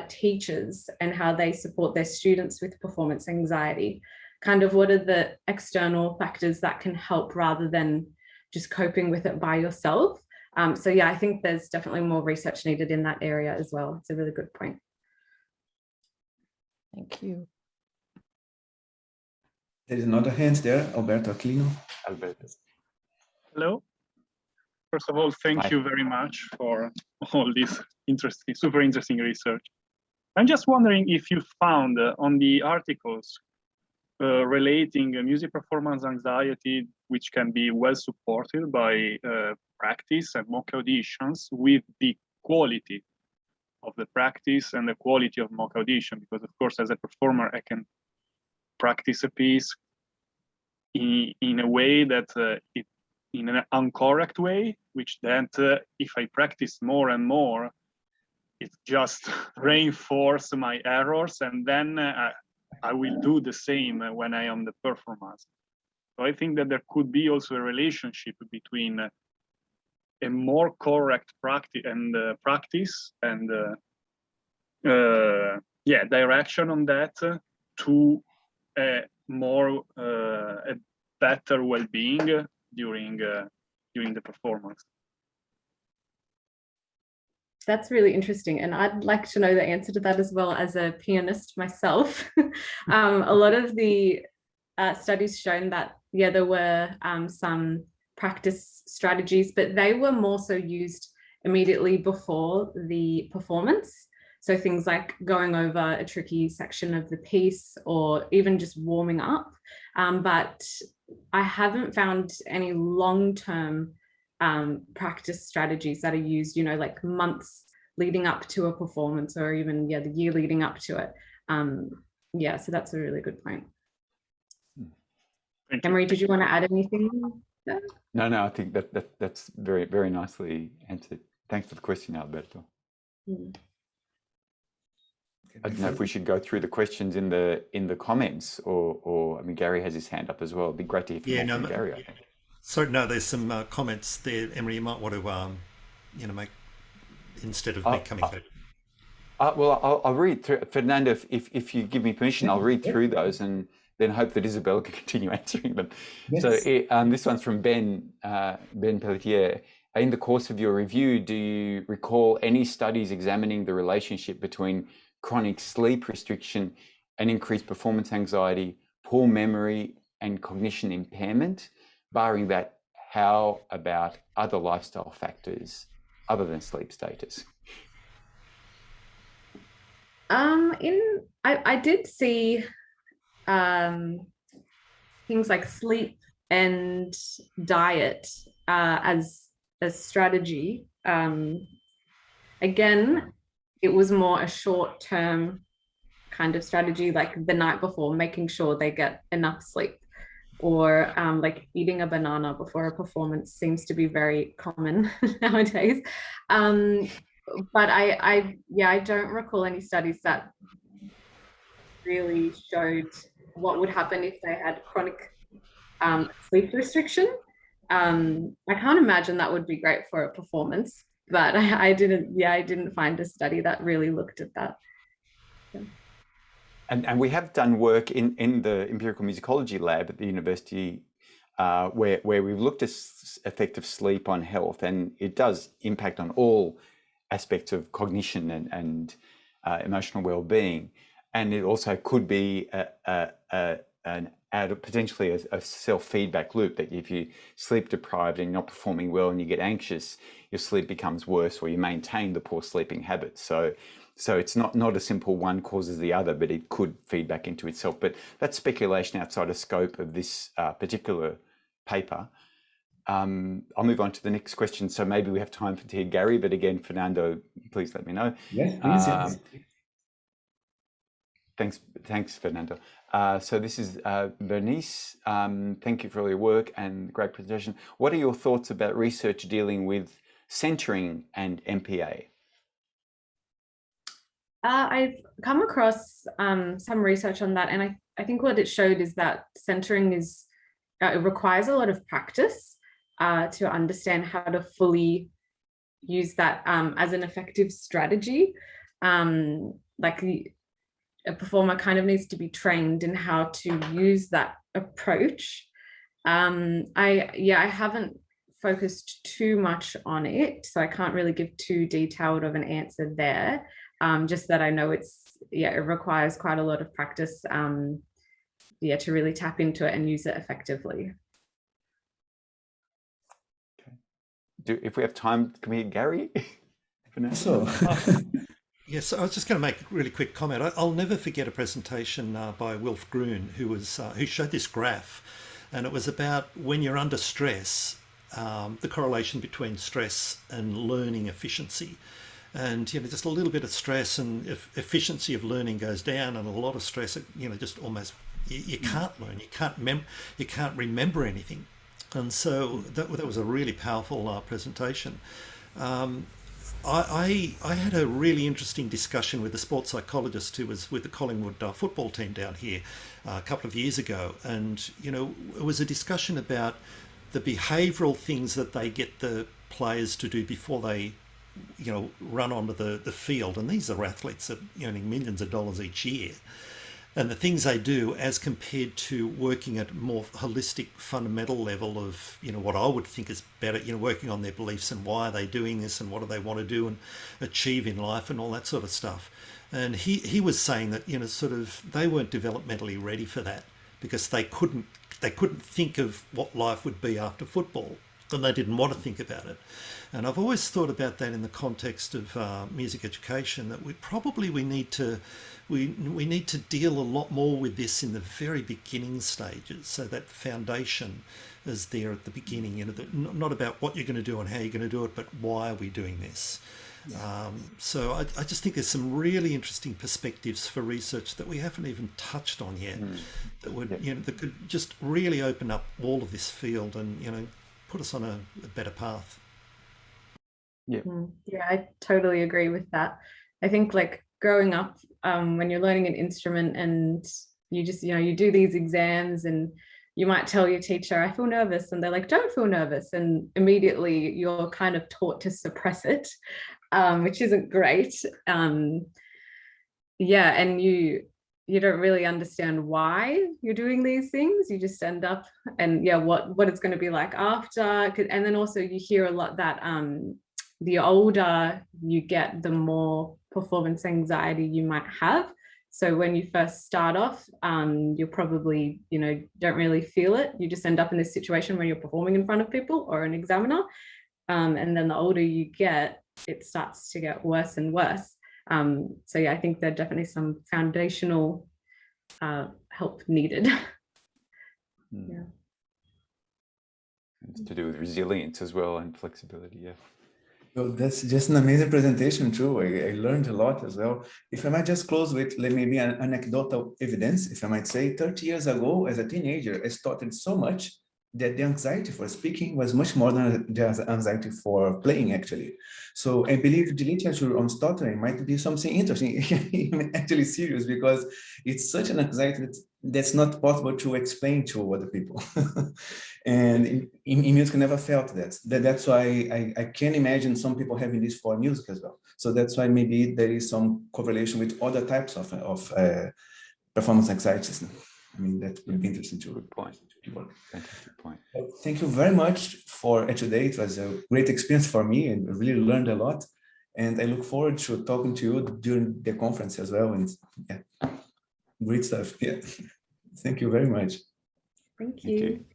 teachers and how they support their students with performance anxiety. Kind of what are the external factors that can help rather than just coping with it by yourself. So yeah, I think there's definitely more research needed in that area as well. It's a really good point. Thank you. There is another hand there, Alberto Aquilino. Alberto. Hello. First of all, thank you very much for all this interesting, super interesting research. I'm just wondering if you found on the articles relating music performance anxiety, which can be well supported by practice and mock auditions, with the quality of the practice and the quality of mock audition, because of course as a performer I can practice a piece in a way that in an incorrect way, which then if I practice more and more, it just reinforces my errors, and then I will do the same when I am the performance. So I think that there could be also a relationship between a more correct practice and direction on that to a more a better well-being during the performance. That's really interesting, and I'd like to know the answer to that as well as a pianist myself. A lot of the studies shown that, yeah, there were some practice strategies, but they were more so used immediately before the performance. So things like going over a tricky section of the piece or even just warming up. But I haven't found any long-term practice strategies that are used, you know, like months leading up to a performance, or even the year leading up to it. Yeah, so that's a really good point. Emery, did you want to add anything there? No, I think that's very, very nicely answered. Thanks for the question, Alberto. I don't know if we should go through the questions in the comments, or I mean, Gary has his hand up as well. It'd be great to hear from Gary, I think. So no, there's some comments there, Emery. You might want to, make instead of me coming back. Well, I'll read through. Fernando, if you give me permission, I'll read through those and then hope that Isabel can continue answering them. Yes. So this one's from Ben Pelletier. In the course of your review, do you recall any studies examining the relationship between chronic sleep restriction and increased performance anxiety, poor memory, and cognition impairment? Barring that, how about other lifestyle factors other than sleep status? I did see things like sleep and diet as a strategy. Again, it was more a short-term kind of strategy, like the night before, making sure they get enough sleep, or like eating a banana before a performance seems to be very common nowadays. But I don't recall any studies that really showed what would happen if they had chronic sleep restriction. I can't imagine that would be great for a performance but I didn't find a study that really looked at that. Yeah. And we have done work in the empirical musicology lab at the university where we've looked at effect of sleep on health, and it does impact on all aspects of cognition and emotional well-being. And it also could be potentially a self-feedback loop, that if you sleep deprived and you're not performing well and you get anxious, your sleep becomes worse, or you maintain the poor sleeping habits. So it's not a simple one causes the other, but it could feed back into itself. But that's speculation outside of scope of this particular paper. I'll move on to the next question. So maybe we have time to hear Gary, but again, Fernando, please let me know. Yes, please. Yes. Thanks, Fernando. So this is Bernice. Thank you for all your work and great presentation. What are your thoughts about research dealing with centering and MPA? I've come across some research on that, and I think what it showed is that centering is it requires a lot of practice to understand how to fully use that as an effective strategy. Like a performer kind of needs to be trained in how to use that approach. I haven't focused too much on it, so I can't really give too detailed of an answer there. Just that I know it requires quite a lot of practice to really tap into it and use it effectively. Okay. If we have time, can we hear Gary? So. Yes, I was just going to make a really quick comment. I'll never forget a presentation by Wilf Gruen, who showed this graph, and it was about when you're under stress, the correlation between stress and learning efficiency. And just a little bit of stress and efficiency of learning goes down, and a lot of stress, just almost you can't learn, you can't remember anything. And so that was a really powerful presentation. I had a really interesting discussion with a sports psychologist who was with the Collingwood football team down here a couple of years ago, and it was a discussion about the behavioural things that they get the players to do before they run onto the field. And these are athletes that earning millions of dollars each year, and the things they do as compared to working at a more holistic fundamental level of what I would think is better, working on their beliefs and why are they doing this and what do they want to do and achieve in life and all that sort of stuff. And he was saying that sort of they weren't developmentally ready for that, because they couldn't think of what life would be after football, and they didn't want to think about it. And I've always thought about that in the context of music education, that we need to deal a lot more with this in the very beginning stages, so that foundation is there at the beginning. Not about what you're going to do and how you're going to do it, but why are we doing this? So I just think there's some really interesting perspectives for research that we haven't even touched on yet, that would that could just really open up all of this field and put us on a better path. Yeah, I totally agree with that. I think like growing up, when you're learning an instrument and you just you do these exams, and you might tell your teacher, I feel nervous, and they're like, don't feel nervous, and immediately you're kind of taught to suppress it, which isn't great. And you don't really understand why you're doing these things. You just end up and what it's going to be like after. And then also you hear a lot that the older you get, the more performance anxiety you might have. So when you first start off, you'll probably, don't really feel it. You just end up in this situation where you're performing in front of people or an examiner. And then the older you get, it starts to get worse and worse. So I think there are definitely some foundational help needed. Yeah. It's to do with resilience as well and flexibility. Yeah. Well, that's just an amazing presentation too. I learned a lot as well. If I might just close with maybe an anecdotal evidence, if I might say, 30 years ago, as a teenager, I started so much that the anxiety for speaking was much more than just anxiety for playing, actually. So I believe the literature on stuttering might be something interesting, actually serious, because it's such an anxiety that that's not possible to explain to other people. And in music, I never felt that. That's why I can imagine some people having this for music as well. So that's why maybe there is some correlation with other types of performance anxieties. I mean, that would be interesting to. Good point. Fantastic point. Thank you very much for today. It was a great experience for me, and I really learned a lot. And I look forward to talking to you during the conference as well. And yeah, great stuff. Yeah. Thank you very much. Thank you.